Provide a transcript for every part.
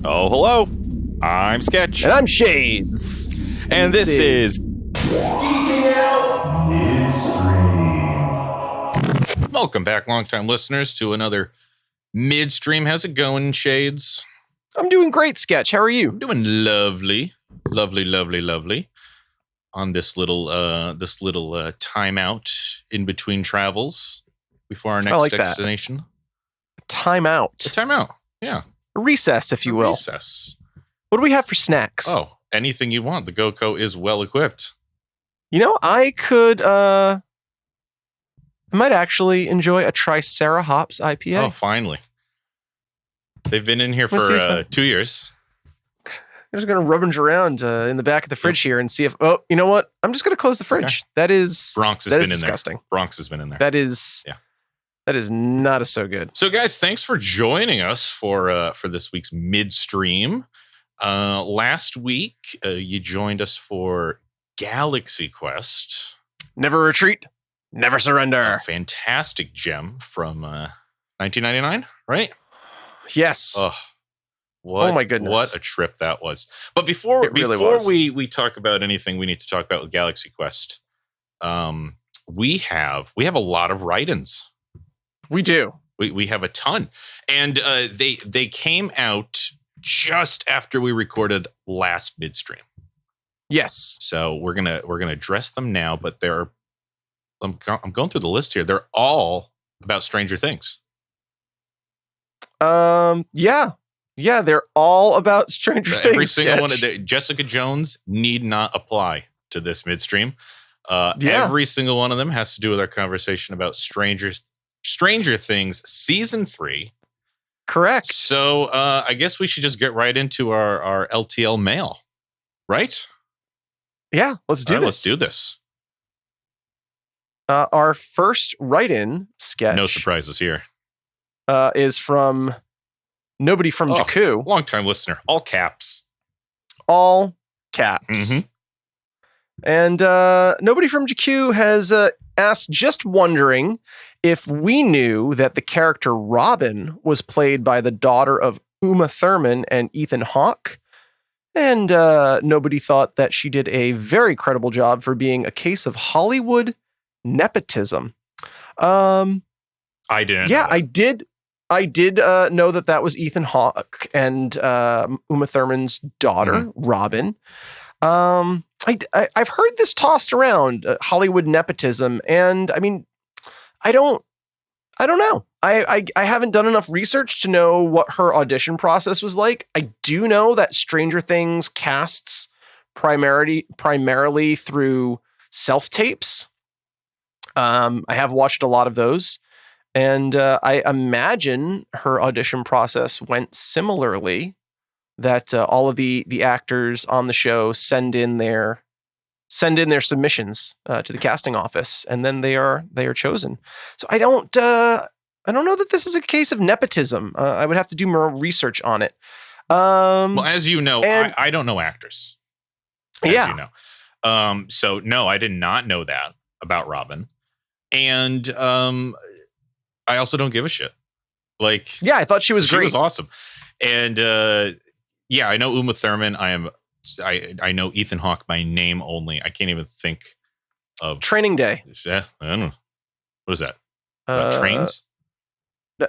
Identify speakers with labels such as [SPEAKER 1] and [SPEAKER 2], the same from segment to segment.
[SPEAKER 1] Oh, hello. I'm Sketch.
[SPEAKER 2] And I'm Shades.
[SPEAKER 1] And this is
[SPEAKER 3] Midstream. Welcome back, longtime listeners, to another Midstream. How's it going, Shades?
[SPEAKER 2] I'm doing great, Sketch. How are you?
[SPEAKER 3] I'm doing lovely. Lovely. On this little timeout in between travels before our next destination.
[SPEAKER 2] Timeout.
[SPEAKER 3] A timeout, yeah.
[SPEAKER 2] A recess, if you will.
[SPEAKER 3] Recess.
[SPEAKER 2] What do we have for snacks?
[SPEAKER 3] Oh, anything you want. The GoCo is well equipped.
[SPEAKER 2] You know, I might actually enjoy a Tricera Hops IPA.
[SPEAKER 3] Oh, finally. They've been in here for 2 years.
[SPEAKER 2] I'm just going to rummage around in the back of the fridge here and see if... Oh, you know what? I'm just going to close the fridge. Okay. That is...
[SPEAKER 3] Bronx has been in
[SPEAKER 2] disgusting.
[SPEAKER 3] There. Bronx has been in there.
[SPEAKER 2] That is...
[SPEAKER 3] Yeah.
[SPEAKER 2] That is not so good.
[SPEAKER 3] So, guys, thanks for joining us for this week's Midstream. Last week, you joined us for Galaxy Quest.
[SPEAKER 2] Never retreat, never surrender.
[SPEAKER 3] A fantastic gem from 1999, right?
[SPEAKER 2] Yes.
[SPEAKER 3] Oh my goodness. What a trip that was. But before we talk about anything we need to talk about with Galaxy Quest, we have a lot of write-ins.
[SPEAKER 2] We do.
[SPEAKER 3] We have a ton. And they came out just after we recorded last Midstream.
[SPEAKER 2] Yes.
[SPEAKER 3] So we're gonna address them now, but I'm going through the list here. They're all about Stranger Things.
[SPEAKER 2] Yeah, they're all about Stranger Things.
[SPEAKER 3] Every single one of Jessica Jones need not apply to this Midstream. Every single one of them has to do with our conversation about Stranger Things Season 3.
[SPEAKER 2] Correct.
[SPEAKER 3] So I guess we should just get right into our LTL mail, right?
[SPEAKER 2] Yeah, let's do this.
[SPEAKER 3] Let's do this.
[SPEAKER 2] Our first write-in, Sketch.
[SPEAKER 3] No surprises here.
[SPEAKER 2] Is from Nobody from Jakku.
[SPEAKER 3] Long-time listener. All caps.
[SPEAKER 2] All caps.
[SPEAKER 3] Mm-hmm.
[SPEAKER 2] And Nobody from Jakku has asked, just wondering if we knew that the character Robin was played by the daughter of Uma Thurman and Ethan Hawke. And nobody thought that she did a very credible job for being a case of Hollywood nepotism.
[SPEAKER 3] I didn't.
[SPEAKER 2] Yeah, I did know that was Ethan Hawke and Uma Thurman's daughter, Robin. I've heard this tossed around, Hollywood nepotism, and I mean, I don't know. I haven't done enough research to know what her audition process was like. I do know that Stranger Things casts primarily through self-tapes. I have watched a lot of those, and I imagine her audition process went similarly, that all of the actors on the show send in their submissions to the casting office, and then they are chosen. So I don't know that this is a case of nepotism. I would have to do more research on it.
[SPEAKER 3] Well, as you know, I don't know actors. As you know. So no, I did not know that about Robin. And I also don't give a shit. Like,
[SPEAKER 2] yeah, I thought she was great.
[SPEAKER 3] She was awesome. And yeah, I know Uma Thurman. I know Ethan Hawke by name only. I can't even think of
[SPEAKER 2] Training Day.
[SPEAKER 3] Yeah, I don't know. What is that? Trains?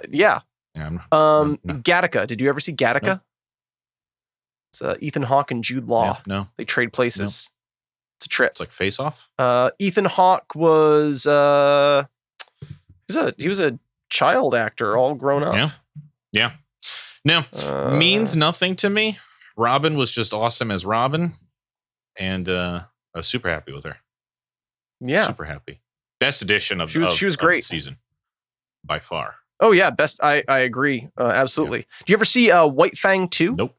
[SPEAKER 2] Yeah.
[SPEAKER 3] Yeah.
[SPEAKER 2] Gattaca. Did you ever see Gattaca?
[SPEAKER 3] No.
[SPEAKER 2] It's Ethan Hawke and Jude Law.
[SPEAKER 3] Yeah, no.
[SPEAKER 2] They trade places. No. It's a trip.
[SPEAKER 3] It's like Face Off.
[SPEAKER 2] Ethan Hawke was he was a child actor, all grown up.
[SPEAKER 3] Yeah. No, means nothing to me. Robin was just awesome as Robin, and I was super happy with her.
[SPEAKER 2] Yeah,
[SPEAKER 3] super happy. Best edition of
[SPEAKER 2] she was great.
[SPEAKER 3] Of the season by far.
[SPEAKER 2] Oh yeah, best. I agree absolutely. Yeah. Do you ever see White Fang 2?
[SPEAKER 3] Nope.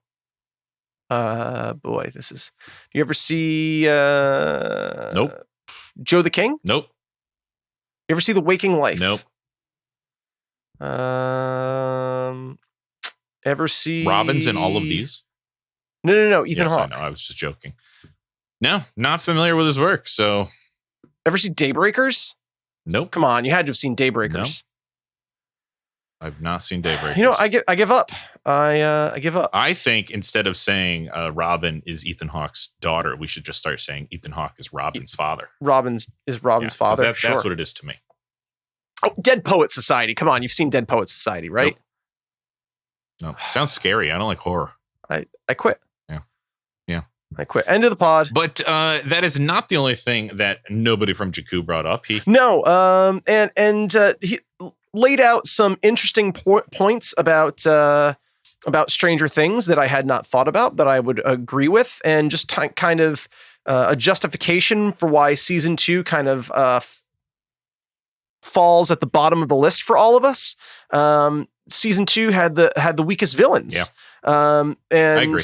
[SPEAKER 2] Boy, this is. Do you ever see
[SPEAKER 3] Nope.
[SPEAKER 2] Joe the King?
[SPEAKER 3] Nope.
[SPEAKER 2] You ever see The Waking Life?
[SPEAKER 3] Nope.
[SPEAKER 2] Ever see
[SPEAKER 3] Robin's in all of these?
[SPEAKER 2] No. Ethan Hawke.
[SPEAKER 3] I know. I was just joking. No, not familiar with his work. So,
[SPEAKER 2] ever see Daybreakers?
[SPEAKER 3] Nope.
[SPEAKER 2] Come on, you had to have seen Daybreakers.
[SPEAKER 3] No. I've not seen Daybreakers.
[SPEAKER 2] You know, I give up. I give up.
[SPEAKER 3] I think instead of saying Robin is Ethan Hawke's daughter, we should just start saying Ethan Hawke is Robin's father.
[SPEAKER 2] Robin's father.
[SPEAKER 3] That's what it is to me.
[SPEAKER 2] Oh, Dead Poet Society. Come on, you've seen Dead Poet Society, right?
[SPEAKER 3] Nope. No, sounds scary. I don't like horror.
[SPEAKER 2] I quit.
[SPEAKER 3] Yeah.
[SPEAKER 2] I quit. End of the pod.
[SPEAKER 3] But that is not the only thing that nobody from Jakku brought up. He laid out some interesting points about Stranger Things that I had not thought about, but I would agree with, and just kind of a justification for why season 2 kind of falls at the bottom of the list for all of us. Season 2 had the weakest villains. Yeah.
[SPEAKER 2] And
[SPEAKER 3] I agree.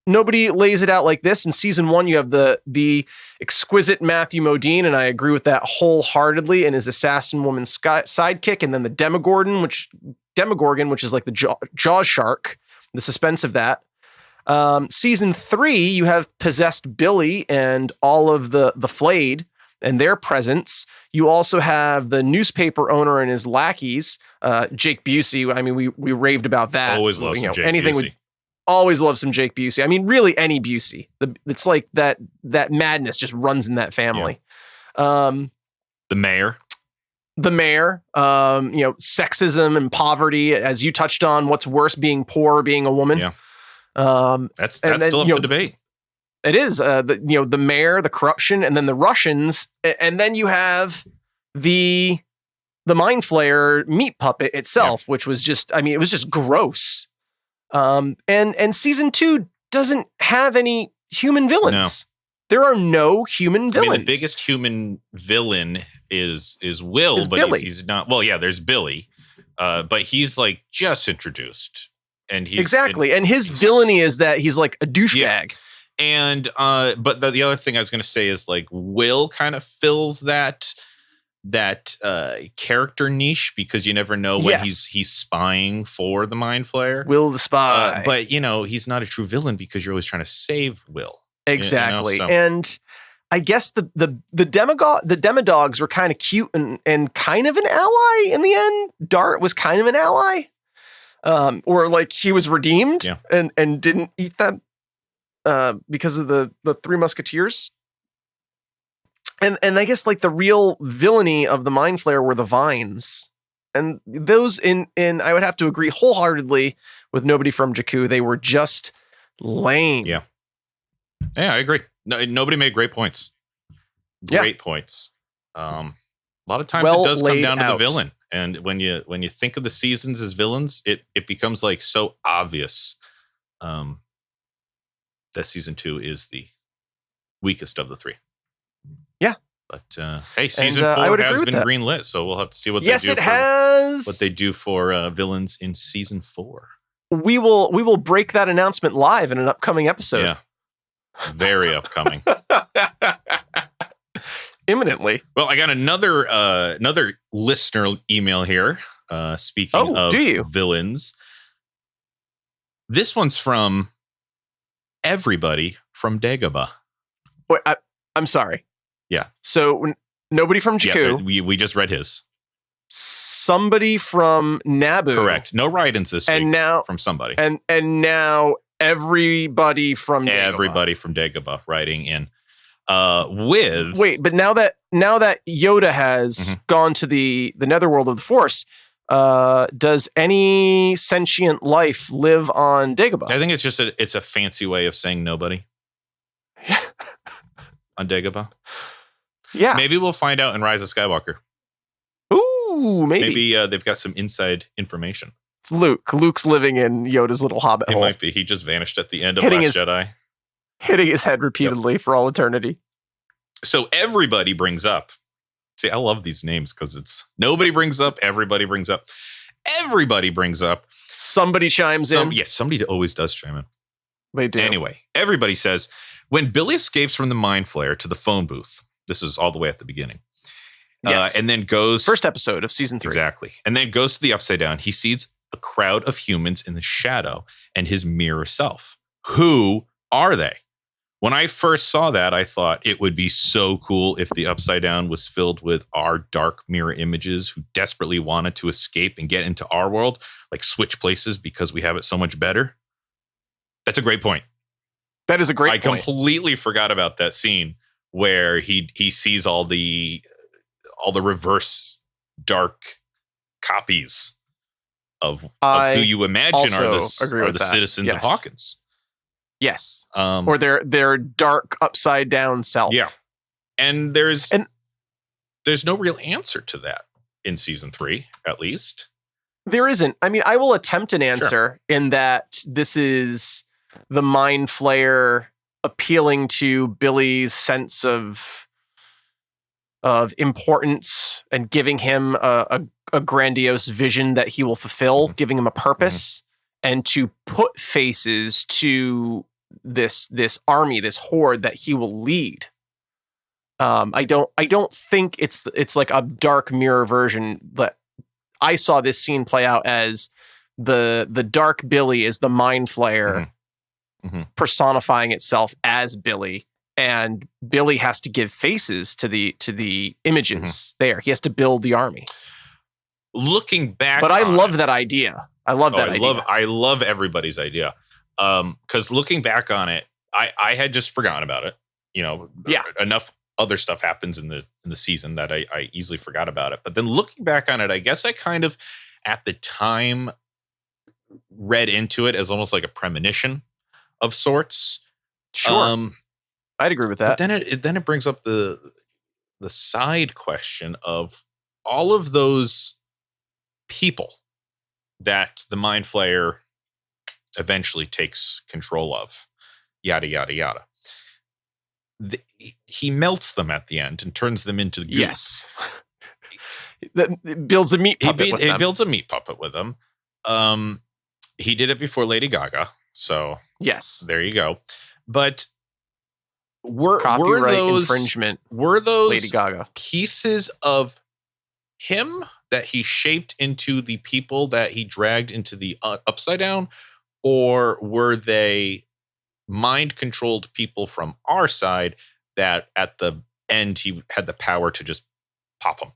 [SPEAKER 2] Nobody lays it out like this. In season 1, you have the exquisite Matthew Modine, and I agree with that wholeheartedly, and his assassin woman sidekick, and then the Demogorgon, which is like the jaw shark, the suspense of that. Season 3, you have possessed Billy and all of the flayed and their presence. You also have the newspaper owner and his lackeys, Jake Busey. I mean, we raved about that.
[SPEAKER 3] Always love some Jake
[SPEAKER 2] anything
[SPEAKER 3] Busey.
[SPEAKER 2] Always love some Jake Busey. I mean, really any Busey. It's like that madness just runs in that family.
[SPEAKER 3] Yeah. The mayor,
[SPEAKER 2] sexism and poverty, as you touched on. What's worse, being poor or being a woman?
[SPEAKER 3] Yeah. That's still up to debate.
[SPEAKER 2] It is the mayor, the corruption, and then the Russians, and then you have the Mind Flayer meat puppet itself, which was just, I mean, it was just gross. And season 2 doesn't have any human villains. No. There are no human villains.
[SPEAKER 3] I mean, the biggest human villain is Will, but
[SPEAKER 2] Billy.
[SPEAKER 3] He's not. Well, yeah, there's Billy, but he's like just introduced, and
[SPEAKER 2] and his villainy is that he's like a douchebag.
[SPEAKER 3] Yeah. And but the other thing I was going to say is like Will kind of fills that character niche, because you never know when he's spying for the Mind Flayer.
[SPEAKER 2] Will the spy,
[SPEAKER 3] but he's not a true villain because you're always trying to save Will.
[SPEAKER 2] Exactly, and I guess the Demodogs were kind of cute and kind of an ally in the end. Dart was kind of an ally, or like he was redeemed and didn't eat them because of the Three Musketeers. And I guess like the real villainy of the Mind Flayer were the vines, and those in I would have to agree wholeheartedly with nobody from Jakku. They were just lame.
[SPEAKER 3] Yeah, I agree. No, nobody made great points. Great points. A lot of times it does come down to the villain, and when you think of the seasons as villains, it becomes like so obvious that season 2 is the weakest of the 3.
[SPEAKER 2] Yeah.
[SPEAKER 3] But hey, season 4 has been greenlit, so we'll have to see what they do for villains in season 4.
[SPEAKER 2] We will break that announcement live in an upcoming episode.
[SPEAKER 3] Yeah. Very upcoming.
[SPEAKER 2] Imminently.
[SPEAKER 3] Well, I got another listener email here. Speaking of villains. This one's from everybody from Dagobah.
[SPEAKER 2] Wait, I'm sorry.
[SPEAKER 3] Yeah.
[SPEAKER 2] So nobody from Jakku.
[SPEAKER 3] Yeah, we just read his.
[SPEAKER 2] Somebody from Naboo.
[SPEAKER 3] Correct. No write-ins this week.
[SPEAKER 2] Now
[SPEAKER 3] from somebody.
[SPEAKER 2] And now everybody from Dagobah.
[SPEAKER 3] Everybody from Dagobah writing in. But now that Yoda has gone to the netherworld of the Force, does any sentient life live on Dagobah? I think it's just it's a fancy way of saying nobody. On Dagobah.
[SPEAKER 2] Yeah.
[SPEAKER 3] Maybe we'll find out in Rise of Skywalker.
[SPEAKER 2] Ooh, maybe.
[SPEAKER 3] Maybe they've got some inside information.
[SPEAKER 2] It's Luke. Luke's living in Yoda's little hobbit hole.
[SPEAKER 3] It might be. He just vanished at the end of Last Jedi.
[SPEAKER 2] Hitting his head repeatedly for all eternity.
[SPEAKER 3] So everybody brings up. See, I love these names because it's nobody brings up, everybody brings up. Everybody brings up.
[SPEAKER 2] Somebody chimes in.
[SPEAKER 3] Yeah, somebody always does chime in.
[SPEAKER 2] They do.
[SPEAKER 3] Anyway, everybody says, when Billy escapes from the Mind Flayer to the phone booth, this is all the way at the beginning.
[SPEAKER 2] Yes.
[SPEAKER 3] And then goes...
[SPEAKER 2] First episode of season 3.
[SPEAKER 3] Exactly. And then goes to the Upside Down. He sees a crowd of humans in the shadow and his mirror self. Who are they? When I first saw that, I thought it would be so cool if the Upside Down was filled with our dark mirror images who desperately wanted to escape and get into our world, like switch places because we have it so much better. That's a great point.
[SPEAKER 2] That is a great point.
[SPEAKER 3] I completely forgot about that scene where he sees all the reverse dark copies of who you imagine are the citizens of Hawkins.
[SPEAKER 2] Yes. Or their dark upside down self.
[SPEAKER 3] Yeah. And there's no real answer to that in season 3, at least.
[SPEAKER 2] There isn't. I mean, I will attempt an answer in that this is the Mind Flayer appealing to Billy's sense of importance and giving him a grandiose vision that he will fulfill, giving him a purpose, and to put faces to this army, this horde that he will lead. I don't think it's like a dark mirror version that I saw this scene play out as the dark Billy is the Mind Flayer personifying itself as Billy, and Billy has to give faces to the images there. He has to build the army.
[SPEAKER 3] Looking back,
[SPEAKER 2] but I love that idea. I
[SPEAKER 3] love everybody's idea. Because looking back on it, I had just forgotten about it. Enough other stuff happens in the season that I easily forgot about it. But then looking back on it, I guess I kind of at the time read into it as almost like a premonition of sorts.
[SPEAKER 2] Sure, I'd agree with that.
[SPEAKER 3] But then it brings up the side question of all of those people that the Mind Flayer eventually takes control of, yada yada yada. He melts them at the end and turns them into goo.
[SPEAKER 2] Yes. That builds a meat puppet with them.
[SPEAKER 3] He builds a meat puppet with them. He did it before Lady Gaga, so
[SPEAKER 2] yes,
[SPEAKER 3] there you go. But were those
[SPEAKER 2] infringement?
[SPEAKER 3] Were those
[SPEAKER 2] Lady Gaga
[SPEAKER 3] pieces of him that he shaped into the people that he dragged into the Upside Down, or were they mind-controlled people from our side that at the end he had the power to just pop them?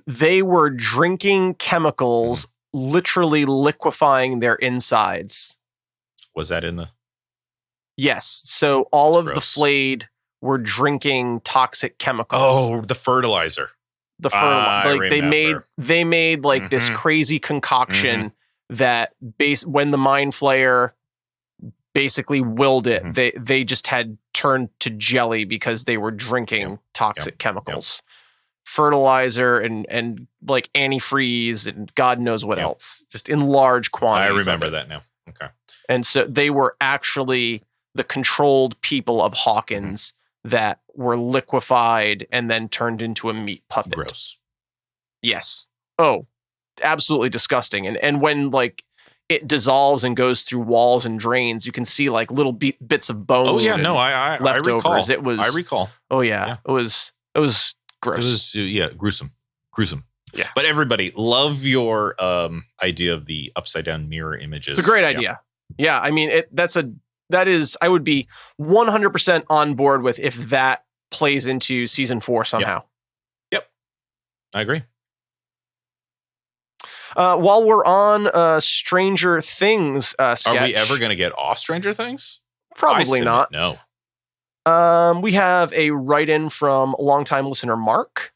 [SPEAKER 2] They were drinking chemicals, literally liquefying their insides.
[SPEAKER 3] Was that in the...
[SPEAKER 2] Yes. So all of the flayed were drinking toxic chemicals.
[SPEAKER 3] Oh, the fertilizer.
[SPEAKER 2] The fertilizer. They made like this crazy concoction that when the Mind Flayer basically willed it, they just had turned to jelly because they were drinking toxic chemicals. Fertilizer and like antifreeze and God knows what else, just in large quantities.
[SPEAKER 3] I remember that now. Okay.
[SPEAKER 2] And so they were actually the controlled people of Hawkins that were liquefied and then turned into a meat puppet.
[SPEAKER 3] Gross.
[SPEAKER 2] Yes. Oh, absolutely disgusting. And when like it dissolves and goes through walls and drains, you can see like little bits of bone.
[SPEAKER 3] Oh yeah, no, I
[SPEAKER 2] leftovers.
[SPEAKER 3] Recall. I recall.
[SPEAKER 2] Oh yeah. It was gross.
[SPEAKER 3] It was gruesome.
[SPEAKER 2] Yeah.
[SPEAKER 3] But everybody, love your idea of the upside down mirror images.
[SPEAKER 2] It's a great idea. Yeah, I mean that is I would be 100% on board with if that plays into season 4 somehow.
[SPEAKER 3] Yep. I agree.
[SPEAKER 2] While we're on Stranger Things sketch,
[SPEAKER 3] are we ever going to get off Stranger Things?
[SPEAKER 2] Probably not.
[SPEAKER 3] No.
[SPEAKER 2] We have a write-in from longtime listener Mark,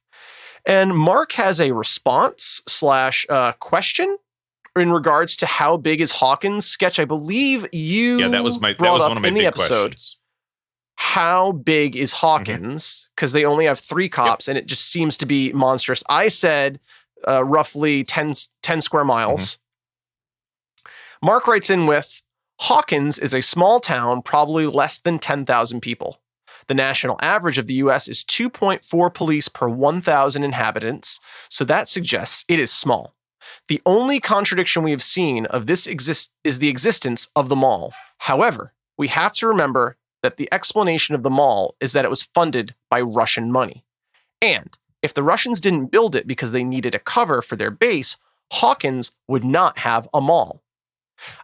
[SPEAKER 2] and Mark has a response / question in regards to how big is Hawkins sketch. I believe you
[SPEAKER 3] that was one of my big questions.
[SPEAKER 2] How big is Hawkins? Because they only have 3 cops, and it just seems to be monstrous. I said roughly 10 square miles. Mark writes in with, Hawkins is a small town, probably less than 10,000 people. The national average of the U.S. is 2.4 police per 1,000 inhabitants, so that suggests it is small. The only contradiction we have seen of this is the existence of the mall. However, we have to remember that the explanation of the mall is that it was funded by Russian money. And if the Russians didn't build it because they needed a cover for their base, Hawkins would not have a mall.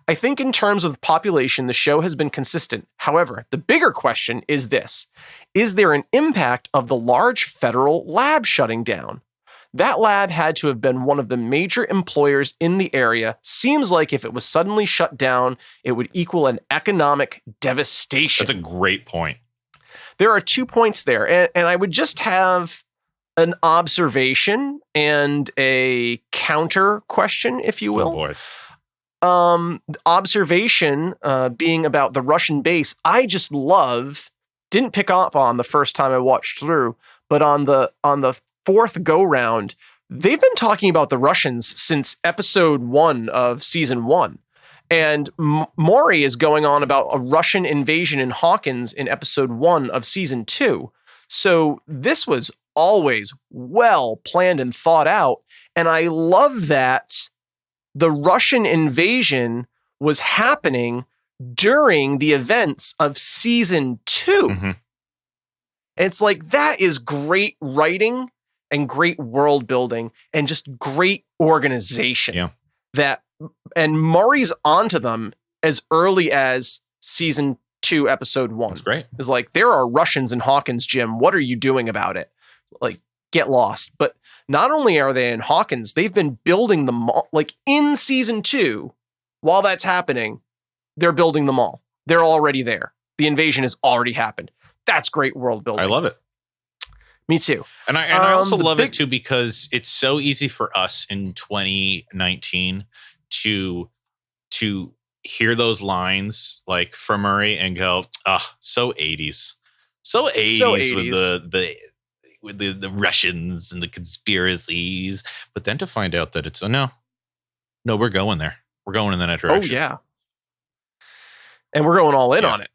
[SPEAKER 2] I think in terms of population, the show has been consistent. However, the bigger question is this. Is there an impact of the large federal lab shutting down? That lab had to have been one of the major employers in the area. Seems like if it was suddenly shut down, it would equal an economic devastation.
[SPEAKER 3] That's a great point.
[SPEAKER 2] There are 2 points there, and I would just have an observation and a counter question, if you will.
[SPEAKER 3] Oh boy.
[SPEAKER 2] Observation being about the Russian base. I just didn't pick up on the first time I watched through, but on the fourth go round, they've been talking about the Russians since episode 1 of season 1. And Maury is going on about a Russian invasion in Hawkins in episode 1 of season 2. So this was always well planned and thought out. And I love that the Russian invasion was happening during the events of season 2.
[SPEAKER 3] Mm-hmm.
[SPEAKER 2] It's like, that is great writing and great world building and just great organization.
[SPEAKER 3] Yeah.
[SPEAKER 2] And Murray's onto them as early as season 2, episode 1.
[SPEAKER 3] That's great.
[SPEAKER 2] It's like, there are Russians in Hawkins, Jim. What are you doing about it? Like, get lost. But not only are they in Hawkins, they've been building the mall. Like, in season 2, while that's happening, they're building the mall. They're already there. The invasion has already happened. That's great world building.
[SPEAKER 3] I love it.
[SPEAKER 2] Me too.
[SPEAKER 3] And I also love it too, because it's so easy for us in 2019 to hear those lines like from Murray and go, so 80s. So 80s with the Russians and the conspiracies. But then to find out that it's no, we're going there. We're going in that direction.
[SPEAKER 2] Oh yeah. And we're going all in on it.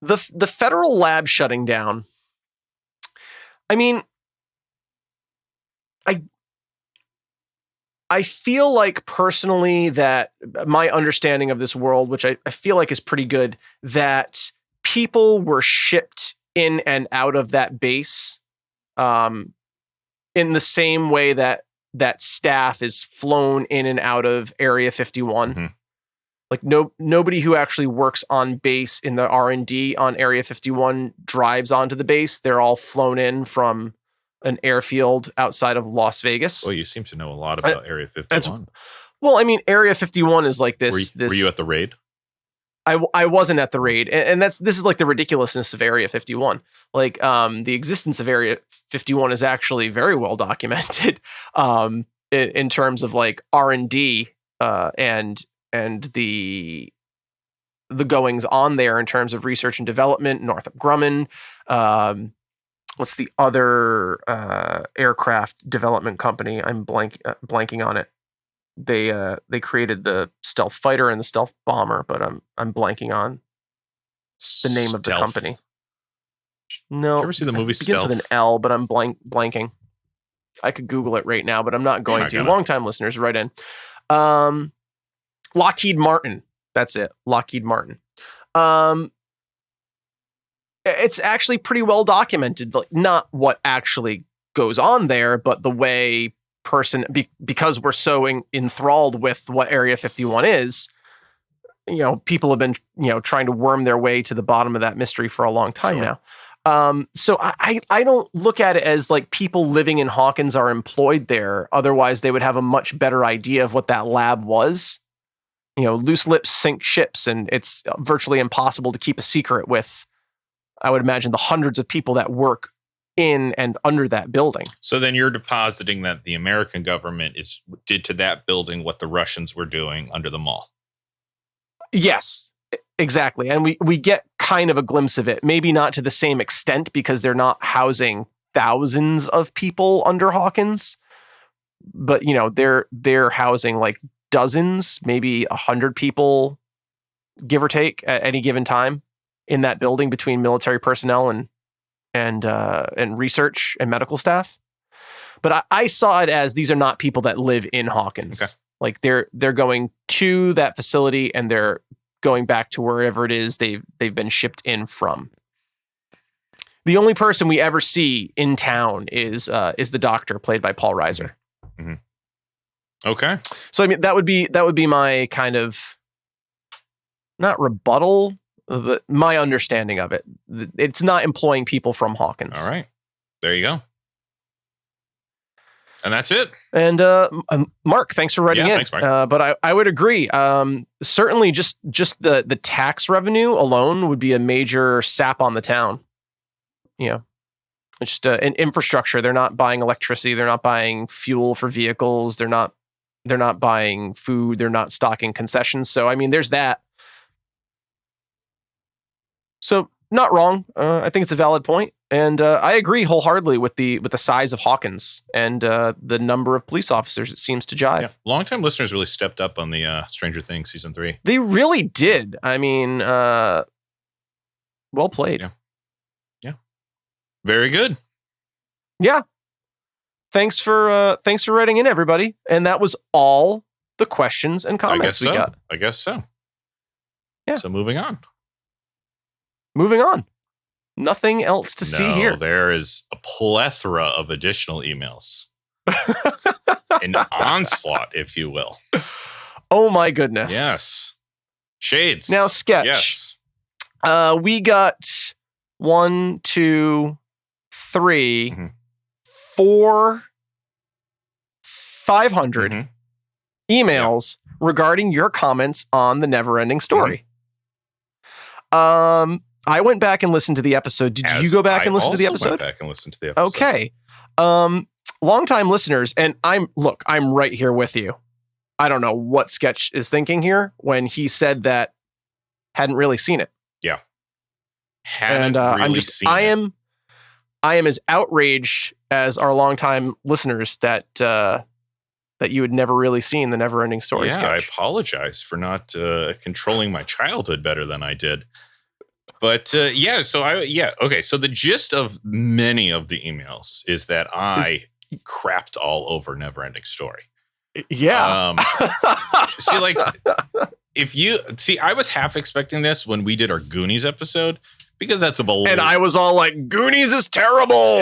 [SPEAKER 2] The federal lab shutting down. I mean, I feel like personally that my understanding of this world, which I feel like is pretty good, that people were shipped in and out of that base in the same way that staff is flown in and out of Area 51.
[SPEAKER 3] Mm-hmm.
[SPEAKER 2] Like nobody who actually works on base in the R&D on Area 51 drives onto the base. They're all flown in from an airfield outside of Las Vegas.
[SPEAKER 3] Well, you seem to know a lot about Area 51.
[SPEAKER 2] Well, I mean, Area 51 is like this.
[SPEAKER 3] Were you at the raid?
[SPEAKER 2] I wasn't at the raid, and this is like the ridiculousness of Area 51. Like, the existence of Area 51 is actually very well documented in terms of like R&D and the goings on there in terms of research and development. Northrop Grumman. What's the other aircraft development company? I'm blanking on it. They created the stealth fighter and the stealth bomber, but I'm blanking on the name of the company. No,
[SPEAKER 3] did you ever see the movie
[SPEAKER 2] Stealth? It begins with an L, but I'm blanking. I could Google it right now, but I'm not going to. Long-time listeners, right in. Lockheed Martin. That's it. Lockheed Martin. It's actually pretty well documented. Like, not what actually goes on there, but the way because we're so enthralled with what Area 51 is, people have been, trying to worm their way to the bottom of that mystery for a long time now. So I don't look at it as like people living in Hawkins are employed there. Otherwise, they would have a much better idea of what that lab was. Loose lips sink ships, and it's virtually impossible to keep a secret with, I would imagine, the hundreds of people that work in and under that building.
[SPEAKER 3] So then you're depositing that the American government did to that building what the Russians were doing under the mall.
[SPEAKER 2] Yes, exactly. And we get kind of a glimpse of it, maybe not to the same extent because they're not housing thousands of people under Hawkins, but they're housing like dozens, maybe 100 people, give or take, at any given time in that building between military personnel and research and medical staff. But I saw it as these are not people that live in Hawkins. Okay. Like they're going to that facility and they're going back to wherever it is they've been shipped in from. The only person we ever see in town is the doctor, played by Paul Reiser.
[SPEAKER 3] Mm-hmm. Okay.
[SPEAKER 2] So I mean, that would be my kind of, not rebuttal, but my understanding of it. It's not employing people from Hawkins.
[SPEAKER 3] All right. There you go. And that's it.
[SPEAKER 2] And Mark, thanks for writing in.
[SPEAKER 3] Thanks, Mark.
[SPEAKER 2] But I would agree. Certainly, just the tax revenue alone would be a major sap on the town. Just an infrastructure. They're not buying electricity. They're not buying fuel for vehicles. They're not buying food. They're not stocking concessions. So I mean, there's that. So not wrong. I think it's a valid point. And I agree wholeheartedly with the size of Hawkins and the number of police officers it seems to jive.
[SPEAKER 3] Yeah. Longtime listeners really stepped up on the Stranger Things season 3.
[SPEAKER 2] They really did. I mean, well played.
[SPEAKER 3] Yeah. Very good.
[SPEAKER 2] Yeah. Thanks for writing in, everybody. And that was all the questions and comments we got.
[SPEAKER 3] I guess so.
[SPEAKER 2] Yeah.
[SPEAKER 3] So moving on.
[SPEAKER 2] Nothing else to see here.
[SPEAKER 3] There is a plethora of additional emails. An onslaught, if you will.
[SPEAKER 2] Oh my goodness.
[SPEAKER 3] Yes. Shades.
[SPEAKER 2] Now, Sketch.
[SPEAKER 3] Yes.
[SPEAKER 2] We got 1, 2, 3, 4, 500 emails regarding your comments on the Neverending Story. I went back and listened to the episode. Did you go back and listen to the episode?
[SPEAKER 3] I went back and listened to the episode.
[SPEAKER 2] Okay. Longtime listeners, and I'm right here with you. I don't know what Sketch is thinking here when he said that hadn't really seen it.
[SPEAKER 3] Yeah.
[SPEAKER 2] I am as outraged as our longtime listeners that you had never really seen the Neverending Story sketch.
[SPEAKER 3] I apologize for not controlling my childhood better than I did. But so the gist of many of the emails is that I crapped all over Neverending Story.
[SPEAKER 2] Yeah.
[SPEAKER 3] I was half expecting this when we did our Goonies episode, because that's a beloved.
[SPEAKER 2] And I was all like, Goonies is terrible.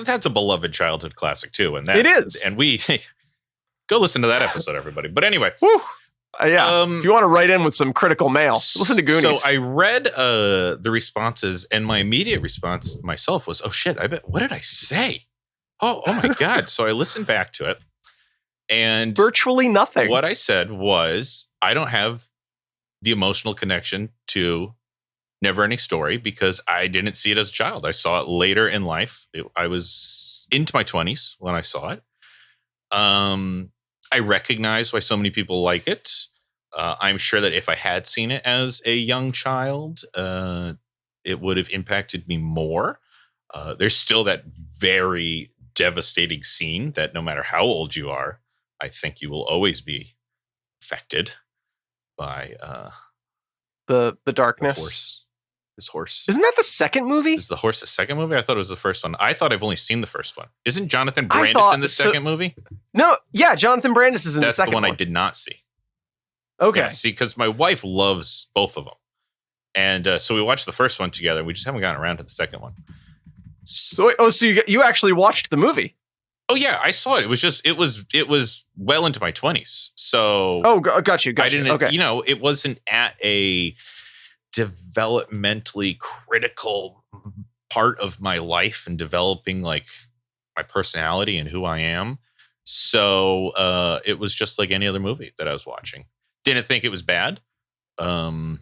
[SPEAKER 3] That's a beloved childhood classic too. And
[SPEAKER 2] it is.
[SPEAKER 3] And we go listen to that episode, everybody. But anyway.
[SPEAKER 2] Woo. If you want to write in with some critical mail, listen to Goonies.
[SPEAKER 3] So I read the responses, and my immediate response myself was, "Oh shit! What did I say? Oh my god!" So I listened back to it, and
[SPEAKER 2] virtually nothing.
[SPEAKER 3] What I said was, I don't have the emotional connection to Neverending Story because I didn't see it as a child. I saw it later in life. I was into my 20s when I saw it. I recognize why so many people like it. I'm sure that if I had seen it as a young child, it would have impacted me more. There's still that very devastating scene that no matter how old you are, I think you will always be affected by
[SPEAKER 2] the darkness.
[SPEAKER 3] This horse.
[SPEAKER 2] Isn't that the second movie?
[SPEAKER 3] Is the horse the second movie? I thought it was the first one. I thought I've only seen the first one. Isn't Jonathan Brandis in the second movie?
[SPEAKER 2] No, yeah, Jonathan Brandis is in the second one.
[SPEAKER 3] That's the one I did not see.
[SPEAKER 2] Okay.
[SPEAKER 3] Yeah, see, because my wife loves both of them. And so we watched the first one together. We just haven't gotten around to the second one.
[SPEAKER 2] So you actually watched the movie?
[SPEAKER 3] Oh yeah, I saw it. It was well into my 20s. So
[SPEAKER 2] got you.
[SPEAKER 3] I didn't. Okay. It wasn't at a developmentally critical part of my life and developing like my personality and who I am. So it was just like any other movie that I was watching. Didn't think it was bad. Thought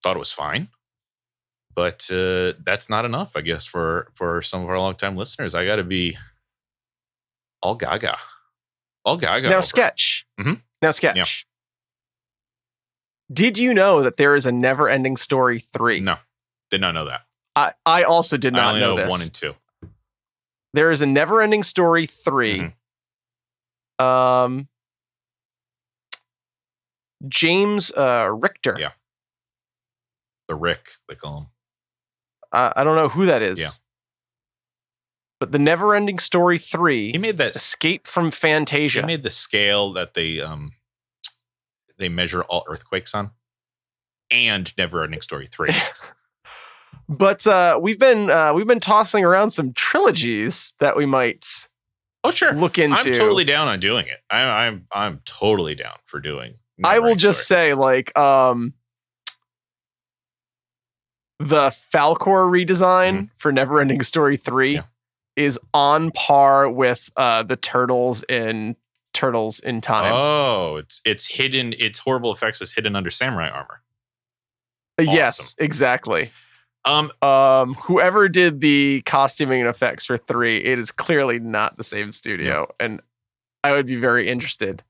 [SPEAKER 3] it was fine. But that's not enough, I guess, for some of our longtime listeners. I got to be all gaga. All gaga.
[SPEAKER 2] Now, Sketch.
[SPEAKER 3] Mm-hmm.
[SPEAKER 2] Now, Sketch. Yeah. Did you know that there is a Neverending Story 3?
[SPEAKER 3] No, did not know that.
[SPEAKER 2] I also did not know this.
[SPEAKER 3] 1 and 2.
[SPEAKER 2] There is a Neverending Story 3. Mm-hmm. James Richter.
[SPEAKER 3] Yeah. The Rick, they call him.
[SPEAKER 2] I don't know who that is.
[SPEAKER 3] Yeah.
[SPEAKER 2] But the Neverending Story 3.
[SPEAKER 3] He made that
[SPEAKER 2] Escape from Fantasia.
[SPEAKER 3] He made the scale that they measure all earthquakes on, and Neverending Story 3.
[SPEAKER 2] But we've been tossing around some trilogies that we might
[SPEAKER 3] Oh, sure.
[SPEAKER 2] look into.
[SPEAKER 3] I'm totally down on doing it. I'm totally down for doing.
[SPEAKER 2] I will just say, like, the Falcor redesign for Neverending Story 3 is on par with the Turtles in Time.
[SPEAKER 3] Oh, it's hidden. Its horrible effects is hidden under samurai armor.
[SPEAKER 2] Awesome. Yes, exactly. Whoever did the costuming and effects for 3, it is clearly not the same studio, and I would be very interested.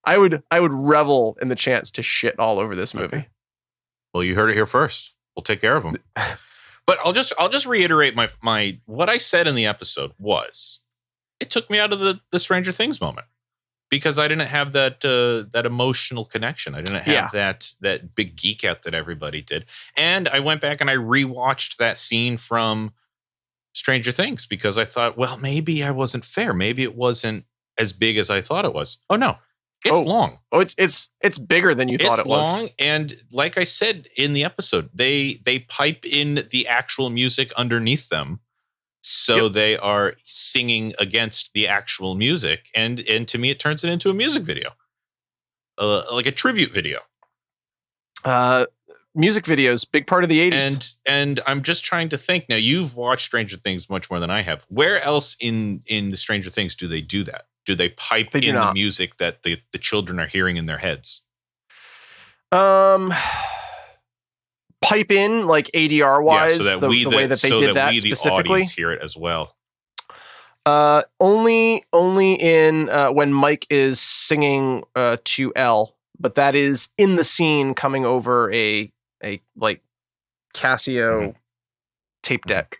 [SPEAKER 2] I would revel in the chance to shit all over this movie.
[SPEAKER 3] Okay. Well, you heard it here first. We'll take care of them. But I'll just reiterate my what I said in the episode was it took me out of the Stranger Things moment because I didn't have that emotional connection. I didn't have that big geek out that everybody did. And I went back and I rewatched that scene from Stranger Things because I thought, well, maybe I wasn't fair. Maybe it wasn't as big as I thought it was. Oh no. It's long.
[SPEAKER 2] Oh, it's bigger than you thought it was.
[SPEAKER 3] It's long, and like I said in the episode, they pipe in the actual music underneath them, so they are singing against the actual music, and to me, it turns it into a music video, like a tribute video.
[SPEAKER 2] Music videos, big part of the 80s.
[SPEAKER 3] And I'm just trying to think. Now, you've watched Stranger Things much more than I have. Where else in the Stranger Things do they do that? Do they pipe in the music that the children are hearing in their heads?
[SPEAKER 2] Pipe in like ADR wise,
[SPEAKER 3] so that
[SPEAKER 2] the way that they did that specifically. The audience
[SPEAKER 3] hear it as well.
[SPEAKER 2] Only in when Mike is singing to Elle, but that is in the scene coming over a like Casio tape deck.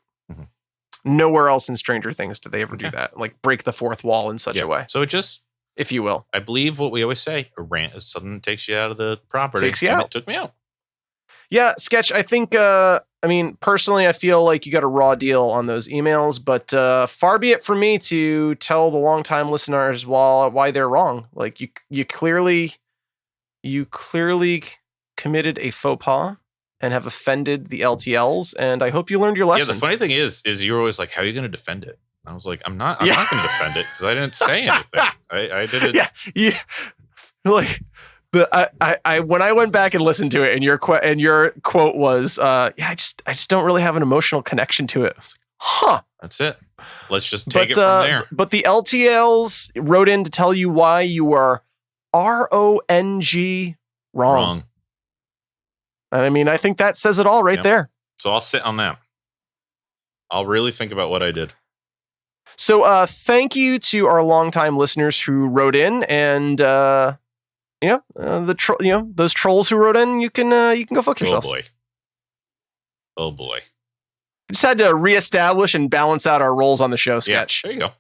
[SPEAKER 2] Nowhere else in Stranger Things do they ever do that. Like break the fourth wall in such a way.
[SPEAKER 3] So it just,
[SPEAKER 2] if you will,
[SPEAKER 3] I believe what we always say: a rant is something that takes you out of the property.
[SPEAKER 2] Takes you out.
[SPEAKER 3] It took me out.
[SPEAKER 2] Yeah, Sketch. I think. I mean, personally, I feel like you got a raw deal on those emails, but far be it from me to tell the longtime listeners why they're wrong. Like you clearly committed a faux pas and have offended the LTLs, and I hope you learned your lesson.
[SPEAKER 3] Yeah, the funny thing is you're always like, how are you going to defend it? I was like, I'm not going to defend it because I didn't say anything. I did it.
[SPEAKER 2] Yeah, like I when I went back and listened to it, and your quote was, I just don't really have an emotional connection to it. I was like, huh.
[SPEAKER 3] That's it. Let's just take it from there.
[SPEAKER 2] But the LTLs wrote in to tell you why you were wrong.
[SPEAKER 3] Wrong.
[SPEAKER 2] I mean, I think that says it all right there.
[SPEAKER 3] So I'll sit on that. I'll really think about what I did.
[SPEAKER 2] So thank you to our longtime listeners who wrote in, and those trolls who wrote in, you can go fuck yourselves.
[SPEAKER 3] Oh boy.
[SPEAKER 2] We just had to reestablish and balance out our roles on the show, Sketch.
[SPEAKER 3] There you go.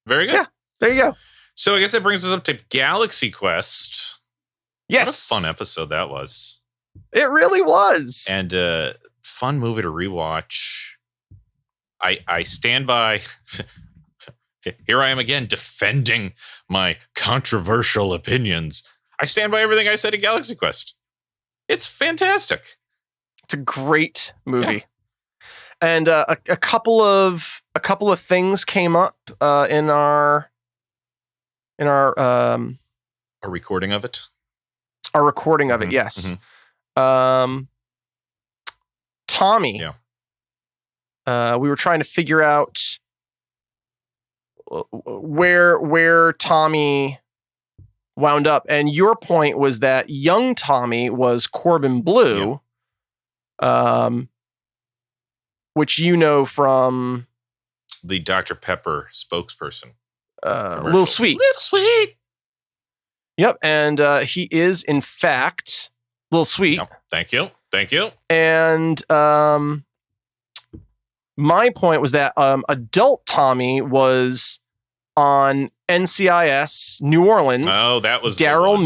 [SPEAKER 3] Very good.
[SPEAKER 2] Yeah, there you go.
[SPEAKER 3] So I guess that brings us up to Galaxy Quest.
[SPEAKER 2] Yes.
[SPEAKER 3] What a fun episode that was.
[SPEAKER 2] It really was.
[SPEAKER 3] And fun movie to rewatch. I stand by. Here I am again defending my controversial opinions. I stand by everything I said in Galaxy Quest. It's fantastic.
[SPEAKER 2] It's a great movie. Yeah. And a couple of things came up in our
[SPEAKER 3] recording of it.
[SPEAKER 2] Our recording of it, yes. Tommy.
[SPEAKER 3] Yeah.
[SPEAKER 2] We were trying to figure out where Tommy wound up, and your point was that young Tommy was Corbin Blue, which you know from
[SPEAKER 3] the Dr. Pepper spokesperson.
[SPEAKER 2] Little Sweet.
[SPEAKER 3] Little Sweet.
[SPEAKER 2] Yep, and he is in fact Little Sweet.
[SPEAKER 3] Yep. Thank you.
[SPEAKER 2] And my point was that adult Tommy was on NCIS New Orleans.
[SPEAKER 3] Oh, that was
[SPEAKER 2] Daryl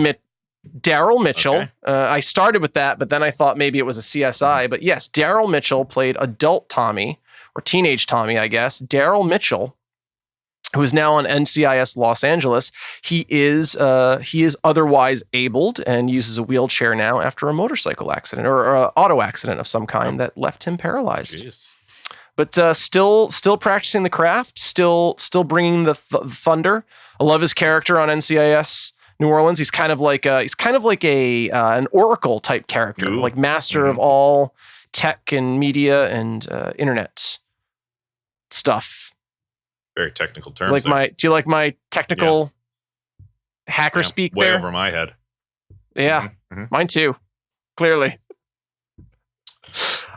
[SPEAKER 2] Mitchell. Okay. I started with that, but then I thought maybe it was a CSI. But yes, Daryl Mitchell played adult Tommy, or teenage Tommy, I guess. Daryl Mitchell, who is now on NCIS Los Angeles, he is otherwise abled and uses a wheelchair now after a motorcycle accident or auto accident of some kind that left him paralyzed.
[SPEAKER 3] Jeez.
[SPEAKER 2] But still practicing the craft, still bringing the thunder. I love his character on NCIS New Orleans. He's kind of like an Oracle type character, like master of all tech and media and internet stuff.
[SPEAKER 3] Very technical terms.
[SPEAKER 2] Do you like my technical hacker speak
[SPEAKER 3] way
[SPEAKER 2] there?
[SPEAKER 3] Over my head.
[SPEAKER 2] Yeah, mine too. Clearly.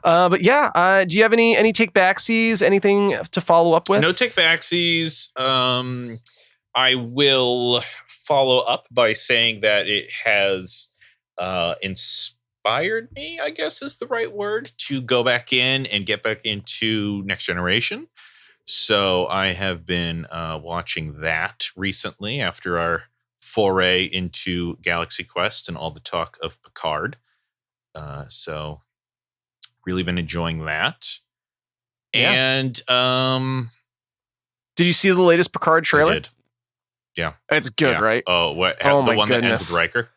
[SPEAKER 2] But yeah, do you have any take backsies? Anything to follow up with?
[SPEAKER 3] No take backsies. I will follow up by saying that it has inspired me, I guess is the right word, to go back in and get back into Next Generation. So I have been watching that recently after our foray into Galaxy Quest and all the talk of Picard. So really been enjoying that.
[SPEAKER 2] Yeah.
[SPEAKER 3] And
[SPEAKER 2] did you see the latest Picard trailer?
[SPEAKER 3] I did. Yeah.
[SPEAKER 2] It's good, right?
[SPEAKER 3] Oh, what?
[SPEAKER 2] Oh,
[SPEAKER 3] the
[SPEAKER 2] my
[SPEAKER 3] one
[SPEAKER 2] goodness.
[SPEAKER 3] that ends with Riker?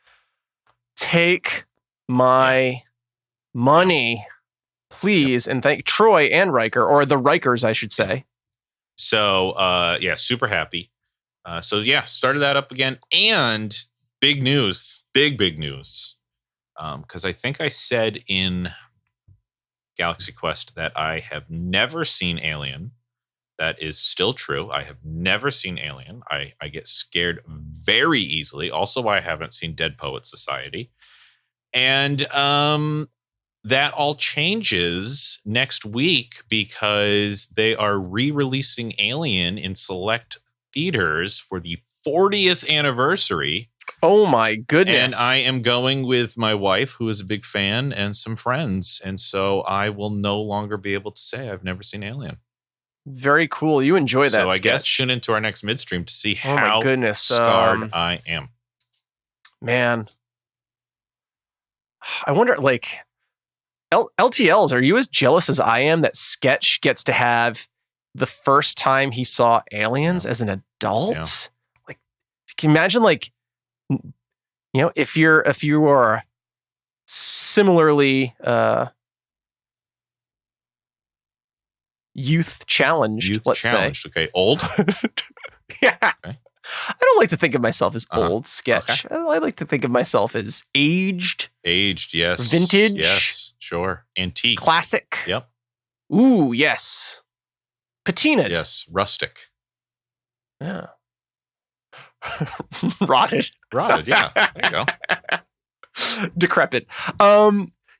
[SPEAKER 2] Take my money, please, and thank Troy and Riker, or the Rikers, I should say.
[SPEAKER 3] So, super happy. Started that up again. And big news, big news. Because I think I said in Galaxy Quest that I have never seen Alien. That is still true. I have never seen Alien. I get scared very easily. Also, I haven't seen Dead Poet Society. And that all changes next week because they are re-releasing Alien in select theaters for the 40th anniversary.
[SPEAKER 2] Oh my goodness.
[SPEAKER 3] And I am going with my wife, who is a big fan, and some friends. And so I will no longer be able to say I've never seen Alien.
[SPEAKER 2] Very cool. You enjoy that.
[SPEAKER 3] So I
[SPEAKER 2] sketch.
[SPEAKER 3] guess tune into our next midstream to see
[SPEAKER 2] Oh
[SPEAKER 3] how
[SPEAKER 2] my goodness.
[SPEAKER 3] scarred I am.
[SPEAKER 2] Man. I wonder, like, LTLs, are you as jealous as I am that Sketch gets to have the first time he saw Aliens as an adult?
[SPEAKER 3] Yeah.
[SPEAKER 2] Like, can you imagine, like, if you are similarly youth challenged, let's say.
[SPEAKER 3] Okay, old.
[SPEAKER 2] Yeah.
[SPEAKER 3] Okay.
[SPEAKER 2] I don't like to think of myself as old, Sketch. Okay. I like to think of myself as aged.
[SPEAKER 3] Aged, yes.
[SPEAKER 2] Vintage.
[SPEAKER 3] Yes, sure. Antique.
[SPEAKER 2] Classic.
[SPEAKER 3] Yep.
[SPEAKER 2] Ooh, yes. Patinaed.
[SPEAKER 3] Yes, rustic.
[SPEAKER 2] Yeah. Rotted.
[SPEAKER 3] Rotted, yeah. There you go.
[SPEAKER 2] Decrepit. Yeah,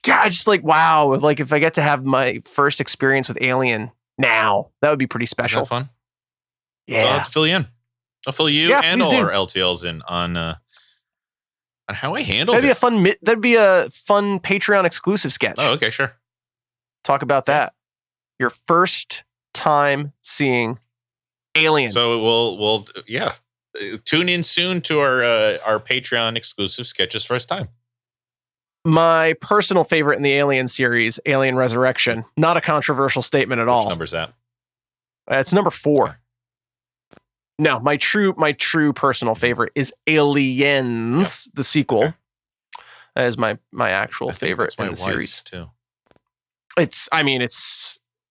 [SPEAKER 2] I just like, wow. Like, if I get to have my first experience with Alien now, that would be pretty special.
[SPEAKER 3] Is that fun?
[SPEAKER 2] Yeah.
[SPEAKER 3] I'll fill you in. I'll fill you and all
[SPEAKER 2] do.
[SPEAKER 3] our LTLs in on how I handled it.
[SPEAKER 2] That'd be a fun Patreon exclusive sketch.
[SPEAKER 3] Oh, okay, sure.
[SPEAKER 2] Talk about that. Your first time seeing Alien.
[SPEAKER 3] So we'll tune in soon to our Patreon exclusive sketches first time.
[SPEAKER 2] My personal favorite in the Alien series, Alien Resurrection. Not a controversial statement at all.
[SPEAKER 3] Which number's that?
[SPEAKER 2] It's number 4. Okay. No, my true personal favorite is Aliens, the sequel. Okay. That is my actual favorite in the series
[SPEAKER 3] too.
[SPEAKER 2] It's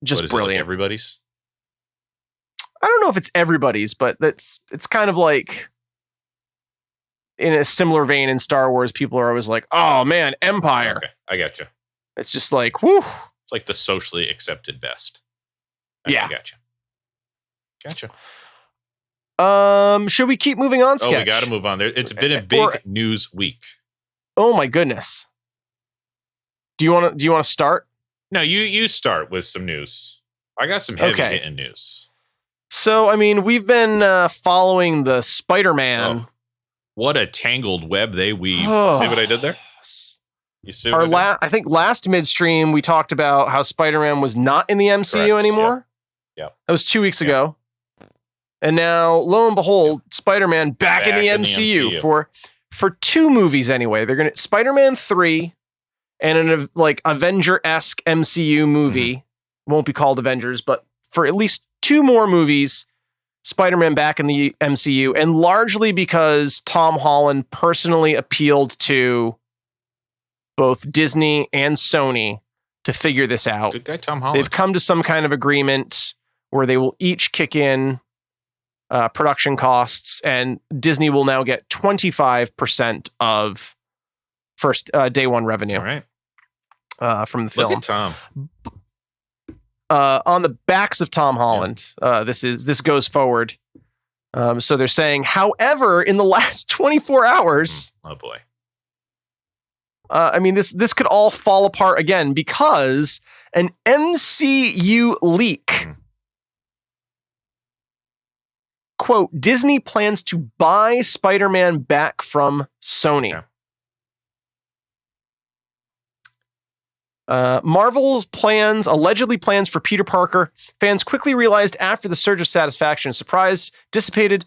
[SPEAKER 2] just brilliant.
[SPEAKER 3] Like everybody's?
[SPEAKER 2] I don't know if it's everybody's, but it's kind of like in a similar vein in Star Wars. People are always like, "Oh man, Empire."
[SPEAKER 3] Okay, I got you.
[SPEAKER 2] It's just like, whoo.
[SPEAKER 3] It's like the socially accepted best.
[SPEAKER 2] Yeah,
[SPEAKER 3] I gotcha.
[SPEAKER 2] Should we keep moving on, Sketch?
[SPEAKER 3] Oh, we got to move on. It's been a big news week.
[SPEAKER 2] Oh my goodness. Do you want to start?
[SPEAKER 3] No, you start with some news. I got some heavy hitting news.
[SPEAKER 2] So, I mean, we've been following the Spider-Man.
[SPEAKER 3] Oh, what a tangled web they weave. Oh. See what I did there? You see what
[SPEAKER 2] I think last midstream we talked about how Spider-Man was not in the MCU anymore.
[SPEAKER 3] Yep.
[SPEAKER 2] That was 2 weeks ago. And now, lo and behold, Spider-Man back in the MCU for 2 movies anyway. They're gonna Spider-Man 3 and an Avenger-esque MCU movie. Mm-hmm. Won't be called Avengers, but for at least 2 more movies, Spider-Man back in the MCU, and largely because Tom Holland personally appealed to both Disney and Sony to figure this out.
[SPEAKER 3] Good guy, Tom Holland.
[SPEAKER 2] They've come to some kind of agreement where they will each kick in production costs, and Disney will now get 25% of first day one revenue.
[SPEAKER 3] All right.
[SPEAKER 2] From the film.
[SPEAKER 3] Look at Tom.
[SPEAKER 2] On the backs of Tom Holland, this goes forward. So they're saying, however, in the last 24 hours,
[SPEAKER 3] oh boy.
[SPEAKER 2] I mean, this could all fall apart again because an MCU leak. Quote, Disney plans to buy Spider-Man back from Sony.
[SPEAKER 3] Yeah.
[SPEAKER 2] Marvel's allegedly plans for Peter Parker, fans quickly realized after the surge of satisfaction and surprise dissipated,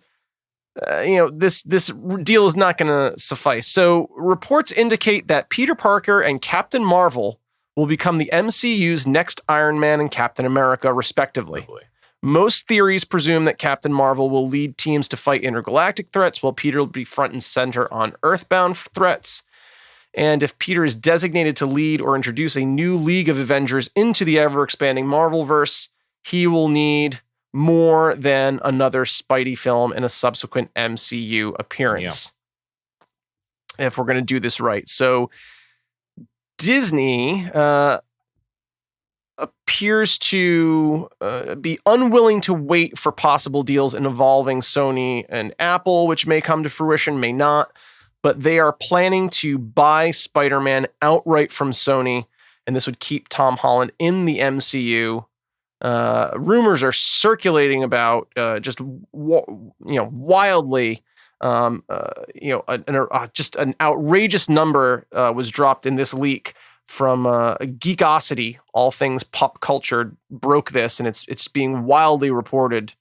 [SPEAKER 2] this deal is not going to suffice. So reports indicate that Peter Parker and Captain Marvel will become the MCU's next Iron Man and Captain America, respectively.
[SPEAKER 3] Oh,
[SPEAKER 2] most theories presume that Captain Marvel will lead teams to fight intergalactic threats, while Peter will be front and center on Earthbound threats. And if Peter is designated to lead or introduce a new League of Avengers into the ever-expanding Marvelverse, he will need more than another Spidey film and a subsequent MCU appearance. Yeah. If we're going to do this right. So Disney appears to be unwilling to wait for possible deals involving Sony and Apple, which may come to fruition, may not. But they are planning to buy Spider-Man outright from Sony, and this would keep Tom Holland in the MCU. Rumors are circulating about wildly, just an outrageous number was dropped in this leak from Geekosity. All things pop culture broke this, and it's being wildly reported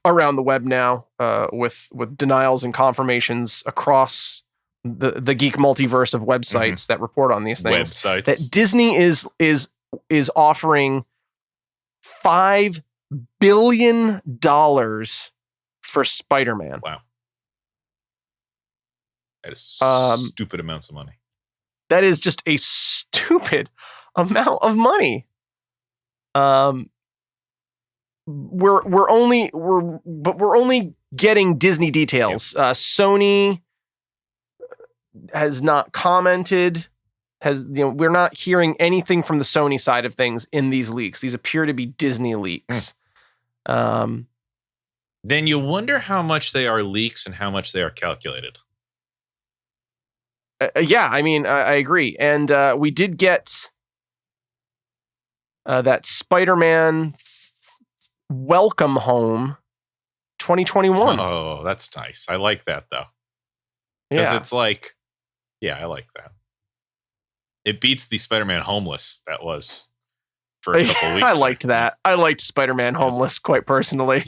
[SPEAKER 2] around the web now, with denials and confirmations across the geek multiverse of websites that report on these things.
[SPEAKER 3] Websites.
[SPEAKER 2] That Disney is offering $5 billion for Spider-Man.
[SPEAKER 3] Wow, that is stupid amounts of money.
[SPEAKER 2] That is just a stupid amount of money. We're only getting Disney details.
[SPEAKER 3] Yep.
[SPEAKER 2] Sony has not commented. We're not hearing anything from the Sony side of things in these leaks. These appear to be Disney leaks.
[SPEAKER 3] Then you wonder how much they are leaks and how much they are calculated.
[SPEAKER 2] Yeah, I mean, I agree. And we did get that Spider-Man Welcome Home 2021.
[SPEAKER 3] Oh, that's nice. I like that, though. Because it's like, I like that. It beats the Spider-Man Homeless that was for a couple weeks.
[SPEAKER 2] I liked that. I liked Spider-Man Homeless quite personally.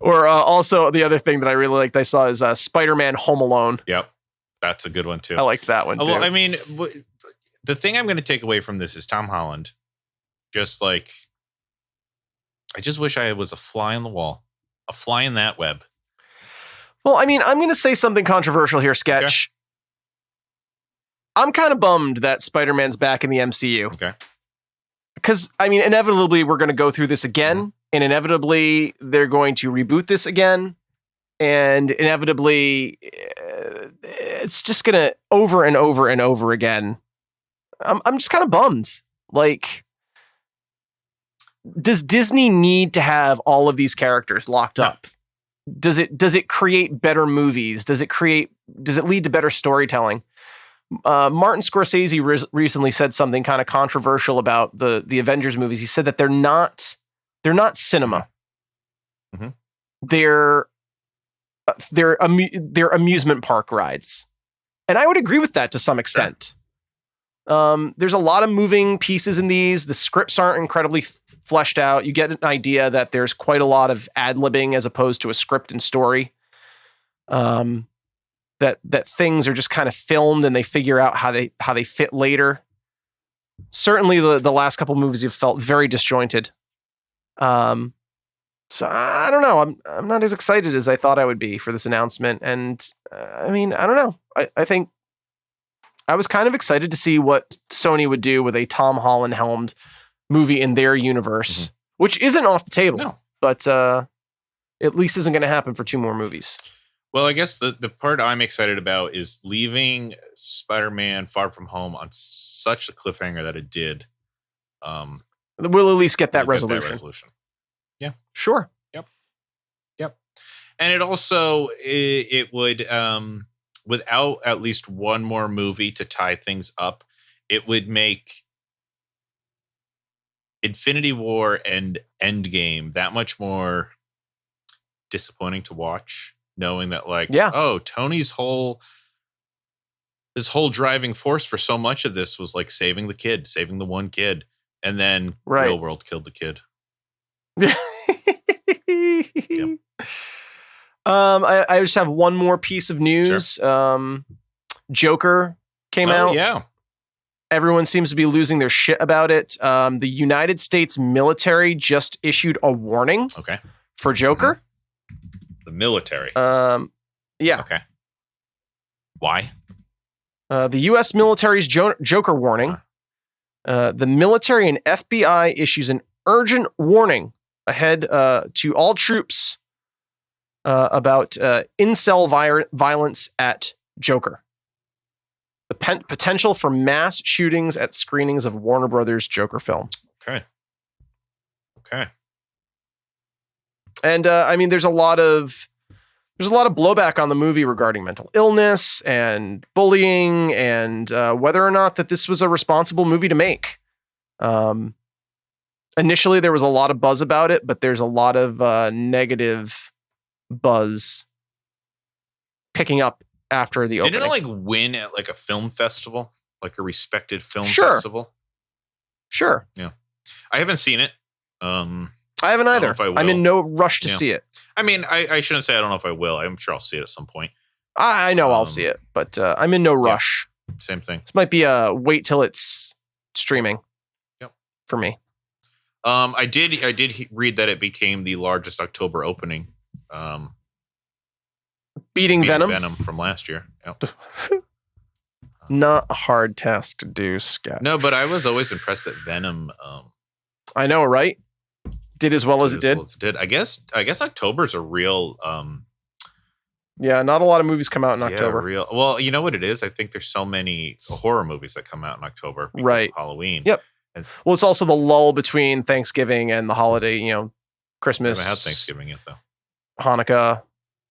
[SPEAKER 2] Or also the other thing that I really liked I saw is Spider-Man Home Alone.
[SPEAKER 3] Yep. That's a good one, too.
[SPEAKER 2] I liked that one, too.
[SPEAKER 3] Well, I mean, the thing I'm going to take away from this is Tom Holland. Just like, I just wish I was a fly on the wall, a fly in that web.
[SPEAKER 2] Well, I mean, I'm going to say something controversial here, Sketch. Okay. I'm kind of bummed that Spider-Man's back in the MCU.
[SPEAKER 3] Okay.
[SPEAKER 2] Because, I mean, inevitably, we're going to go through this again, and inevitably, they're going to reboot this again, and inevitably, it's just going to over and over and over again. I'm just kind of bummed. Like, does Disney need to have all of these characters locked up? Does it create better movies? Does it lead to better storytelling? Martin Scorsese recently said something kind of controversial about the Avengers movies. He said that they're not cinema.
[SPEAKER 3] Mm-hmm.
[SPEAKER 2] They're amusement park rides. And I would agree with that to some extent. Sure. There's a lot of moving pieces in these. The scripts aren't incredibly fleshed out. You get an idea that there's quite a lot of ad-libbing as opposed to a script and story. That things are just kind of filmed and they figure out how they fit later. Certainly the last couple movies have felt very disjointed. So I don't know. I'm not as excited as I thought I would be for this announcement. And I mean, I don't know. I think I was kind of excited to see what Sony would do with a Tom Holland helmed movie in their universe, which isn't off the table, but at least isn't going to happen for 2 more movies.
[SPEAKER 3] Well, I guess the part I'm excited about is leaving Spider-Man Far From Home on such a cliffhanger that it did.
[SPEAKER 2] We'll at least get that resolution.
[SPEAKER 3] Yeah.
[SPEAKER 2] Sure.
[SPEAKER 3] Yep. And it also, it would, without at least one more movie to tie things up, it would make Infinity War and Endgame that much more disappointing to watch, knowing that Tony's his whole driving force for so much of this was like saving the one kid, and then real world killed the kid.
[SPEAKER 2] Yep. I just have one more piece of news. Sure. Joker came out.
[SPEAKER 3] Yeah.
[SPEAKER 2] Everyone seems to be losing their shit about it. The United States military just issued a warning for Joker.
[SPEAKER 3] The military.
[SPEAKER 2] Yeah.
[SPEAKER 3] Okay. Why?
[SPEAKER 2] The U.S. military's Joker warning. The military and FBI issues an urgent warning ahead to all troops about incel violence at Joker. The potential for mass shootings at screenings of Warner Brothers Joker film.
[SPEAKER 3] Okay.
[SPEAKER 2] And I mean, there's a lot of blowback on the movie regarding mental illness and bullying and whether or not that this was a responsible movie to make. Initially, there was a lot of buzz about it, but there's a lot of negative buzz picking up after the opening.
[SPEAKER 3] Didn't it win at a film festival, like a respected film festival?
[SPEAKER 2] Sure.
[SPEAKER 3] Yeah, I haven't seen it.
[SPEAKER 2] I haven't either. I'm in no rush to see it.
[SPEAKER 3] I mean, I shouldn't say I don't know if I will. I'm sure I'll see it at some point.
[SPEAKER 2] I know I'll see it, but I'm in no rush.
[SPEAKER 3] Same thing.
[SPEAKER 2] This might be a wait till it's streaming.
[SPEAKER 3] Yep.
[SPEAKER 2] For me.
[SPEAKER 3] I did read that it became the largest October opening.
[SPEAKER 2] Beating Venom
[SPEAKER 3] from last year. Yep.
[SPEAKER 2] Not a hard task to do, Scott.
[SPEAKER 3] No, but I was always impressed that Venom.
[SPEAKER 2] I know, right? Did as well as it did.
[SPEAKER 3] I guess October's a real.
[SPEAKER 2] Yeah, not a lot of movies come out in October.
[SPEAKER 3] Well, you know what it is? I think there's so many horror movies that come out in October because of Halloween.
[SPEAKER 2] Yep. Well, it's also the lull between Thanksgiving and the holiday. Christmas.
[SPEAKER 3] I haven't had Thanksgiving yet, though.
[SPEAKER 2] Hanukkah.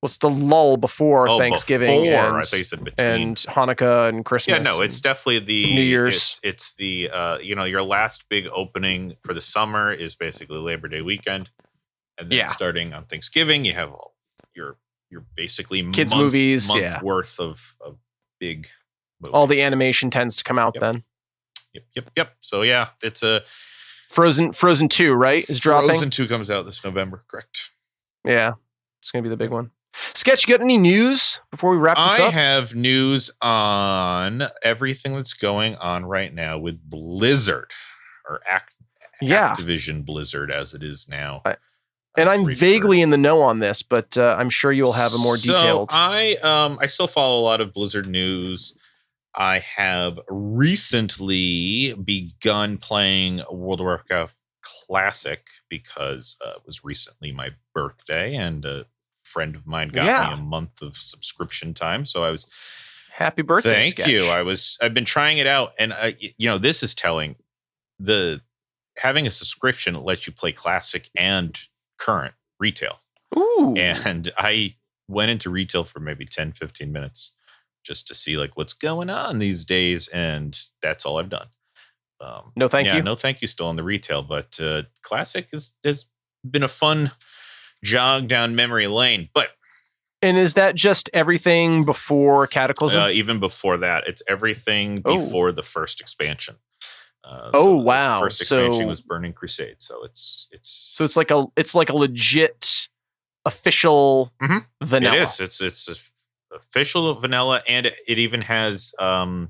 [SPEAKER 2] What's the lull before Thanksgiving?
[SPEAKER 3] I thought you said between.
[SPEAKER 2] And Hanukkah and Christmas.
[SPEAKER 3] Yeah, no, it's definitely the
[SPEAKER 2] New Year's.
[SPEAKER 3] It's the your last big opening for the summer is basically Labor Day weekend, and then starting on Thanksgiving, you have your basically
[SPEAKER 2] kids movies,
[SPEAKER 3] worth of big movies.
[SPEAKER 2] All the animation tends to come out then.
[SPEAKER 3] Yep. So yeah, it's a
[SPEAKER 2] Frozen 2, right? Is dropping.
[SPEAKER 3] Frozen 2 comes out this November, correct?
[SPEAKER 2] Yeah, it's gonna be the big one. Sketch, you got any news before we wrap this up?
[SPEAKER 3] I have news on everything that's going on right now with Blizzard, or Activision Blizzard as it is now.
[SPEAKER 2] And I'm vaguely in the know on this, but I'm sure you'll have a more detailed.
[SPEAKER 3] I still follow a lot of Blizzard news. I have recently begun playing World of Warcraft Classic because it was recently my birthday, and a friend of mine got me a month of subscription time. So I was
[SPEAKER 2] happy birthday.
[SPEAKER 3] Thank you. I've been trying it out, and this is telling. Having a subscription lets you play Classic and current retail.
[SPEAKER 2] Ooh.
[SPEAKER 3] And I went into retail for maybe 10, 15 minutes just to see what's going on these days. And that's all I've done.
[SPEAKER 2] No, thank you.
[SPEAKER 3] No, thank you still on the retail, but Classic has been a fun jog down memory lane.
[SPEAKER 2] And is that just everything before Cataclysm?
[SPEAKER 3] Even before that, it's everything before the first expansion.
[SPEAKER 2] Wow!
[SPEAKER 3] The first expansion was Burning Crusade, so it's
[SPEAKER 2] like a legit official vanilla.
[SPEAKER 3] It is. It's official vanilla, and it even has a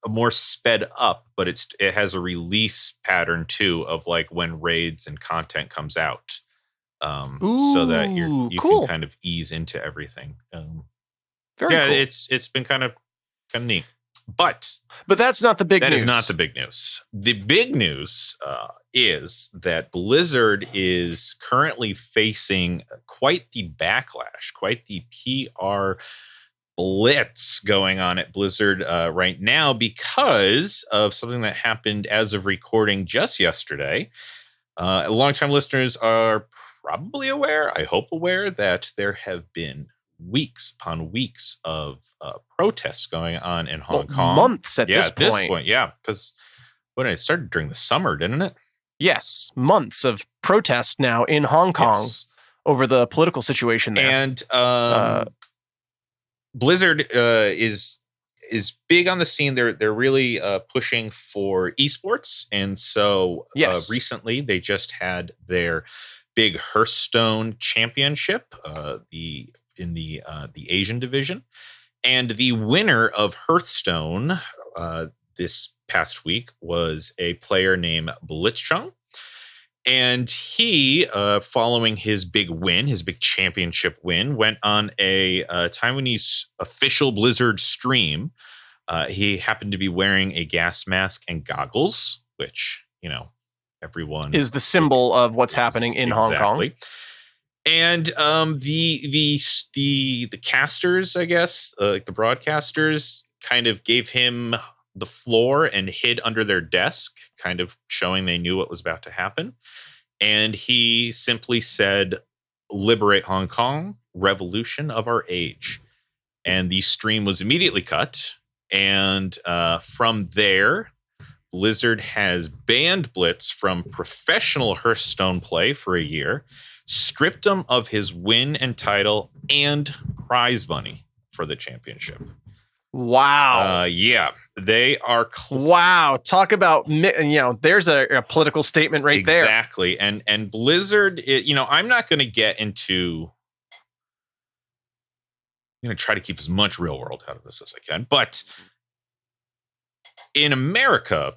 [SPEAKER 3] more sped up, but it has a release pattern too of when raids and content comes out, so that you can kind of ease into everything.
[SPEAKER 2] Very cool.
[SPEAKER 3] it's been kind of neat. But
[SPEAKER 2] that's not the big news.
[SPEAKER 3] That is not the big news. The big news is that Blizzard is currently facing quite the backlash, quite the PR blitz going on at Blizzard right now because of something that happened as of recording just yesterday. Longtime listeners are probably aware, I hope aware, that there have been weeks upon weeks of protests going on in Hong Kong.
[SPEAKER 2] Months at this
[SPEAKER 3] point. Yeah, because it started during the summer, didn't it?
[SPEAKER 2] Yes, months of protests now in Hong Kong over the political situation there.
[SPEAKER 3] And Blizzard is big on the scene. They're really pushing for esports, and so recently they just had their big Hearthstone championship, in the Asian division, and the winner of Hearthstone this past week was a player named Blitzchung. And he, following his big win, his big championship win, went on a Taiwanese official Blizzard stream. He happened to be wearing a gas mask and goggles, which, everyone
[SPEAKER 2] is the symbol of what's happening in Hong Kong.
[SPEAKER 3] And the casters, I guess, the broadcasters, kind of gave him the floor and hid under their desk, kind of showing they knew what was about to happen. And he simply said, "Liberate Hong Kong, revolution of our age." And the stream was immediately cut. And from there, Blizzard has banned Blitz from professional Hearthstone play for a year, stripped him of his win and title and prize money for the championship.
[SPEAKER 2] Wow.
[SPEAKER 3] Yeah, they are.
[SPEAKER 2] Wow. Talk about, there's a political statement right there.
[SPEAKER 3] Exactly. And Blizzard, I'm not going to get into, I'm going to try to keep as much real world out of this as I can. But in America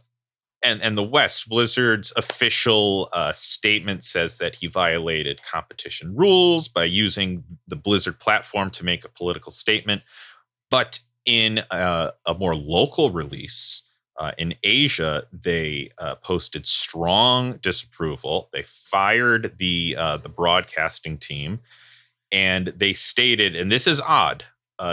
[SPEAKER 3] and the West, Blizzard's official statement says that he violated competition rules by using the Blizzard platform to make a political statement. But in a more local release in Asia, they posted strong disapproval. They fired the broadcasting team, and they stated, and this is odd,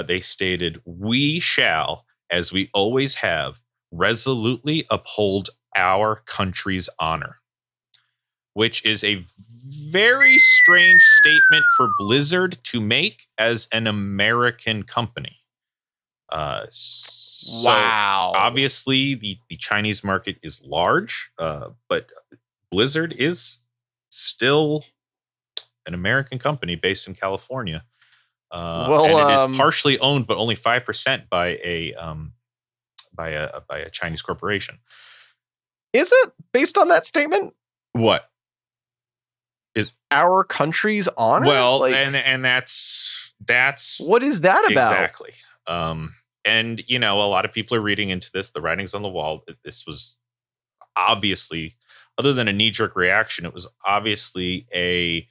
[SPEAKER 3] they stated, "We shall, as we always have, resolutely uphold our country's honor," which is a very strange statement for Blizzard to make as an American company.
[SPEAKER 2] Wow.
[SPEAKER 3] Obviously, the Chinese market is large, but Blizzard is still an American company based in California. And it is partially owned, but only 5% by a Chinese corporation.
[SPEAKER 2] Is it based on that statement?
[SPEAKER 3] What is
[SPEAKER 2] our country's honor?
[SPEAKER 3] Well, and that's
[SPEAKER 2] what is that about?
[SPEAKER 3] Exactly. And a lot of people are reading into this. The writing's on the wall. This was obviously, other than a knee-jerk reaction, it was obviously a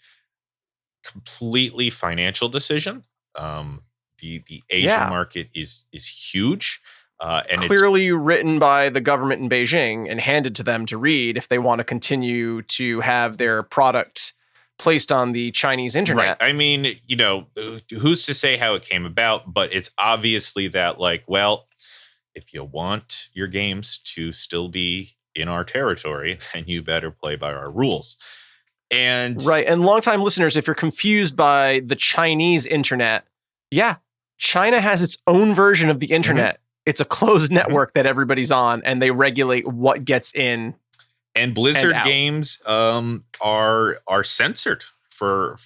[SPEAKER 3] completely financial decision. The Asian market is huge. And
[SPEAKER 2] clearly written by the government in Beijing and handed to them to read if they want to continue to have their product placed on the Chinese internet.
[SPEAKER 3] Right. I mean, who's to say how it came about, but it's obviously that, if you want your games to still be in our territory, then you better play by our rules. And
[SPEAKER 2] longtime listeners, if you're confused by the Chinese internet, China has its own version of the internet. Mm-hmm. It's a closed network that everybody's on, and they regulate what gets in.
[SPEAKER 3] And Blizzard games are censored for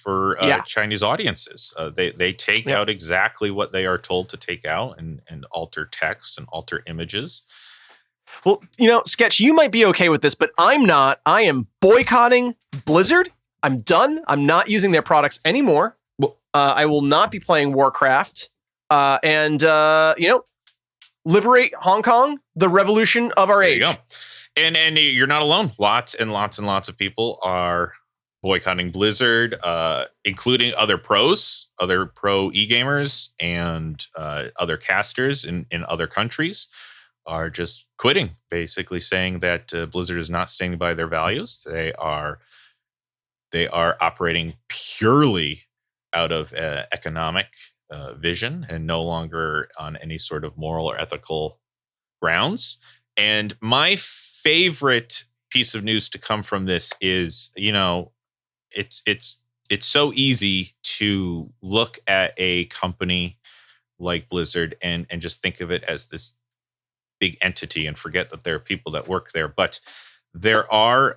[SPEAKER 3] Chinese audiences. They take out exactly what they are told to take out and alter text and alter images.
[SPEAKER 2] Well, Sketch, you might be okay with this, but I'm not. I am boycotting Blizzard. I'm done. I'm not using their products anymore. I will not be playing Warcraft. Liberate Hong Kong, the revolution of our age.
[SPEAKER 3] There you go. And you're not alone. Lots and lots and lots of people are boycotting Blizzard, including other pro e-gamers and other casters in other countries are just quitting, basically saying that Blizzard is not standing by their values. They are operating purely out of economic vision and no longer on any sort of moral or ethical grounds. And my favorite piece of news to come from this is, it's so easy to look at a company like Blizzard and just think of it as this big entity and forget that there are people that work there. But there are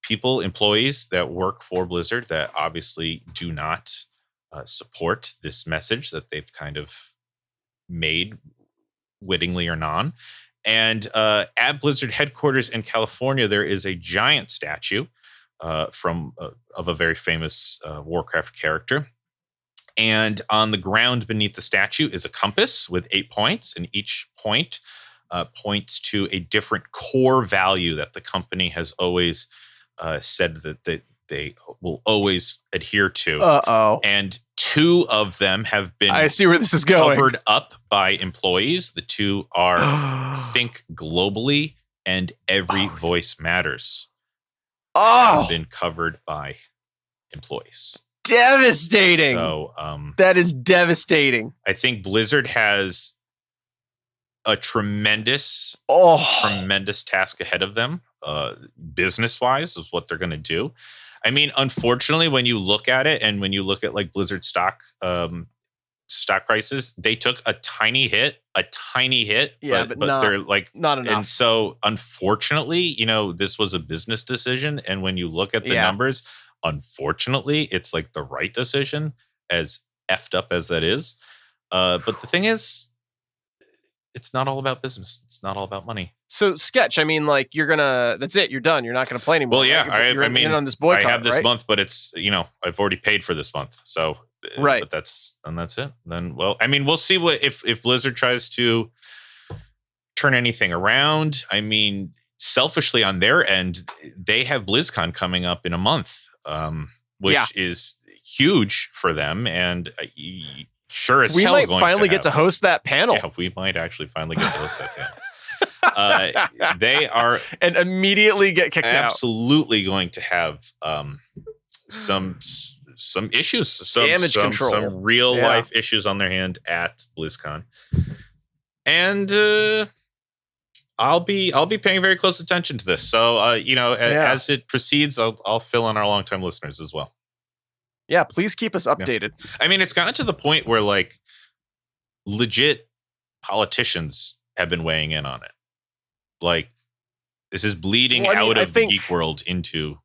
[SPEAKER 3] employees that work for Blizzard that obviously do not support this message that they've kind of made, wittingly or non. And at Blizzard headquarters in California, there is a giant statue of a very famous Warcraft character. And on the ground beneath the statue is a compass with 8 points, and each point points to a different core value that the company has always said that they will always adhere to. And 2 of them have been
[SPEAKER 2] I see where this is going.
[SPEAKER 3] Covered up by employees. The 2 are Think Globally and Every Voice Matters. Have been covered by employees.
[SPEAKER 2] Devastating.
[SPEAKER 3] So
[SPEAKER 2] that is devastating.
[SPEAKER 3] I think Blizzard has a tremendous task ahead of them, business-wise, is what they're going to do. I mean, unfortunately, when you look at it and when you look at like Blizzard stock prices, they took a tiny hit. Yeah, but they're like
[SPEAKER 2] not enough.
[SPEAKER 3] And so, unfortunately, this was a business decision. And when you look at the numbers, unfortunately, it's like the right decision, as effed up as that is. But the thing is, it's not all about business. It's not all about money.
[SPEAKER 2] So, Sketch, I mean, like, that's it. You're done. You're not going to play anymore.
[SPEAKER 3] Well, yeah.
[SPEAKER 2] Right?
[SPEAKER 3] I mean,
[SPEAKER 2] on this boycott,
[SPEAKER 3] I have this
[SPEAKER 2] right?
[SPEAKER 3] month, but it's, I've already paid for this month. So,
[SPEAKER 2] right.
[SPEAKER 3] But that's it. Then, well, I mean, we'll see if Blizzard tries to turn anything around. I mean, selfishly on their end, they have BlizzCon coming up in a month, which is huge for them. And sure as hell,
[SPEAKER 2] we might finally get to host that panel.
[SPEAKER 3] Yeah, we might actually finally get to host that panel. They are
[SPEAKER 2] and immediately get kicked out.
[SPEAKER 3] Absolutely going to have some issues,
[SPEAKER 2] damage control,
[SPEAKER 3] some real life issues on their hand at BlizzCon, and I'll be paying very close attention to this. So as it proceeds, I'll fill in our longtime listeners as well.
[SPEAKER 2] Yeah, please keep us updated.
[SPEAKER 3] Yeah. I mean, it's gotten to the point where like legit politicians have been weighing in on it. Like this is bleeding out of the geek world into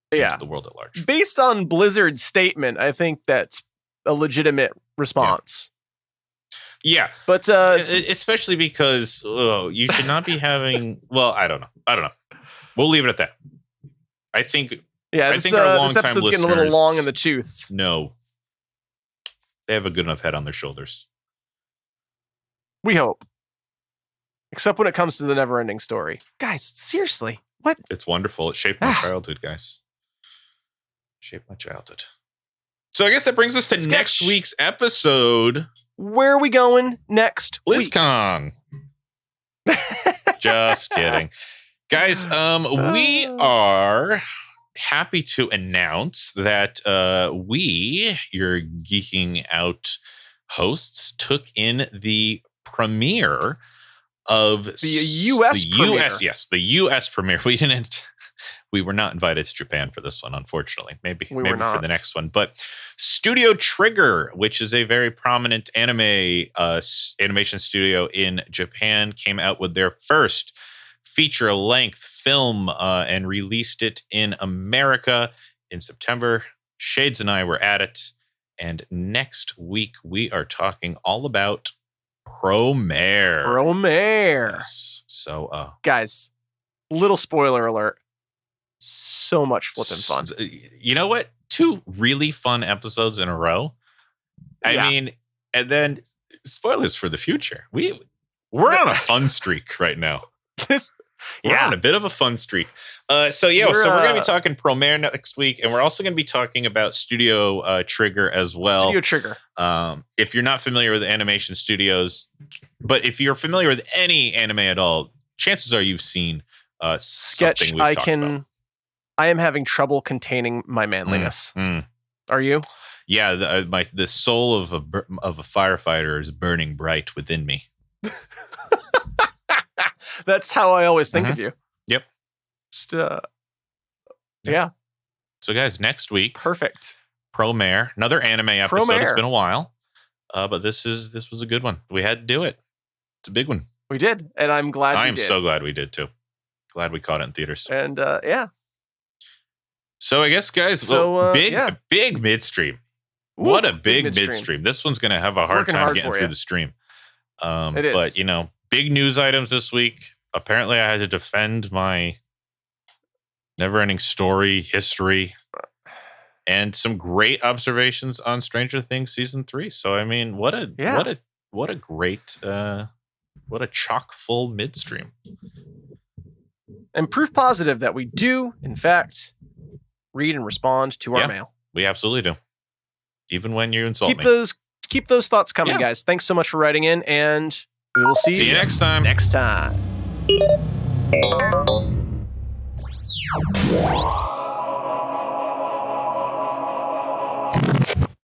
[SPEAKER 3] the world at large.
[SPEAKER 2] Based on Blizzard's statement, I think that's a legitimate response.
[SPEAKER 3] Yeah.
[SPEAKER 2] But
[SPEAKER 3] especially because you should not be having well, I don't know. We'll leave it at that. I think
[SPEAKER 2] this episode's getting a little long in the tooth.
[SPEAKER 3] No. They have a good enough head on their shoulders.
[SPEAKER 2] We hope. Except when it comes to the never-ending story. Guys, seriously. What?
[SPEAKER 3] It's wonderful. It shaped my childhood, guys. Shaped my childhood. So I guess that brings us to next week's episode.
[SPEAKER 2] Where are we going next
[SPEAKER 3] BlizzCon. Just kidding. Guys, we are happy to announce that we, your Geeking Out hosts, took in the premiere of
[SPEAKER 2] the U.S. premiere.
[SPEAKER 3] The U.S. premiere. We were not invited to Japan for this one, unfortunately. Maybe for the next one. But Studio Trigger, which is a very prominent animation studio in Japan, came out with their first feature-length film and released it in America in September. Shades and I were at it. And next week, we are talking all about Promare.
[SPEAKER 2] Yes.
[SPEAKER 3] So,
[SPEAKER 2] guys, little spoiler alert. So much flipping fun.
[SPEAKER 3] You know what? 2 really fun episodes in a row. I mean, and then spoilers for the future. We're on a fun streak right now. We're on a bit of a fun streak. So we're going to be talking Promare next week, and we're also going to be talking about Studio Trigger as well.
[SPEAKER 2] Studio Trigger.
[SPEAKER 3] If you're not familiar with animation studios, but if you're familiar with any anime at all, chances are you've seen
[SPEAKER 2] Sketch. I am having trouble containing my manliness. Are you?
[SPEAKER 3] Yeah, the soul of a firefighter is burning bright within me.
[SPEAKER 2] That's how I always think of you.
[SPEAKER 3] Yep.
[SPEAKER 2] Just, yeah.
[SPEAKER 3] So, guys, next week,
[SPEAKER 2] perfect.
[SPEAKER 3] Promare, another anime episode. It's been a while, but this was a good one. We had to do it. It's a big one.
[SPEAKER 2] We did, and I'm glad.
[SPEAKER 3] I am so glad we did too. Glad we caught it in theaters.
[SPEAKER 2] And yeah.
[SPEAKER 3] So I guess, guys, big midstream. Ooh, what a big midstream. This one's going to have a hard time getting through the stream. It is. But big news items this week. Apparently, I had to defend my never-ending story history, and some great observations on Stranger Things season 3. So, I mean, what a great, what a chock-full midstream,
[SPEAKER 2] and proof positive that we do, in fact, read and respond to our mail.
[SPEAKER 3] We absolutely do, even when you insult me.
[SPEAKER 2] Keep those thoughts coming, guys. Thanks so much for writing in, and we will see you
[SPEAKER 3] next time.
[SPEAKER 2] Next time.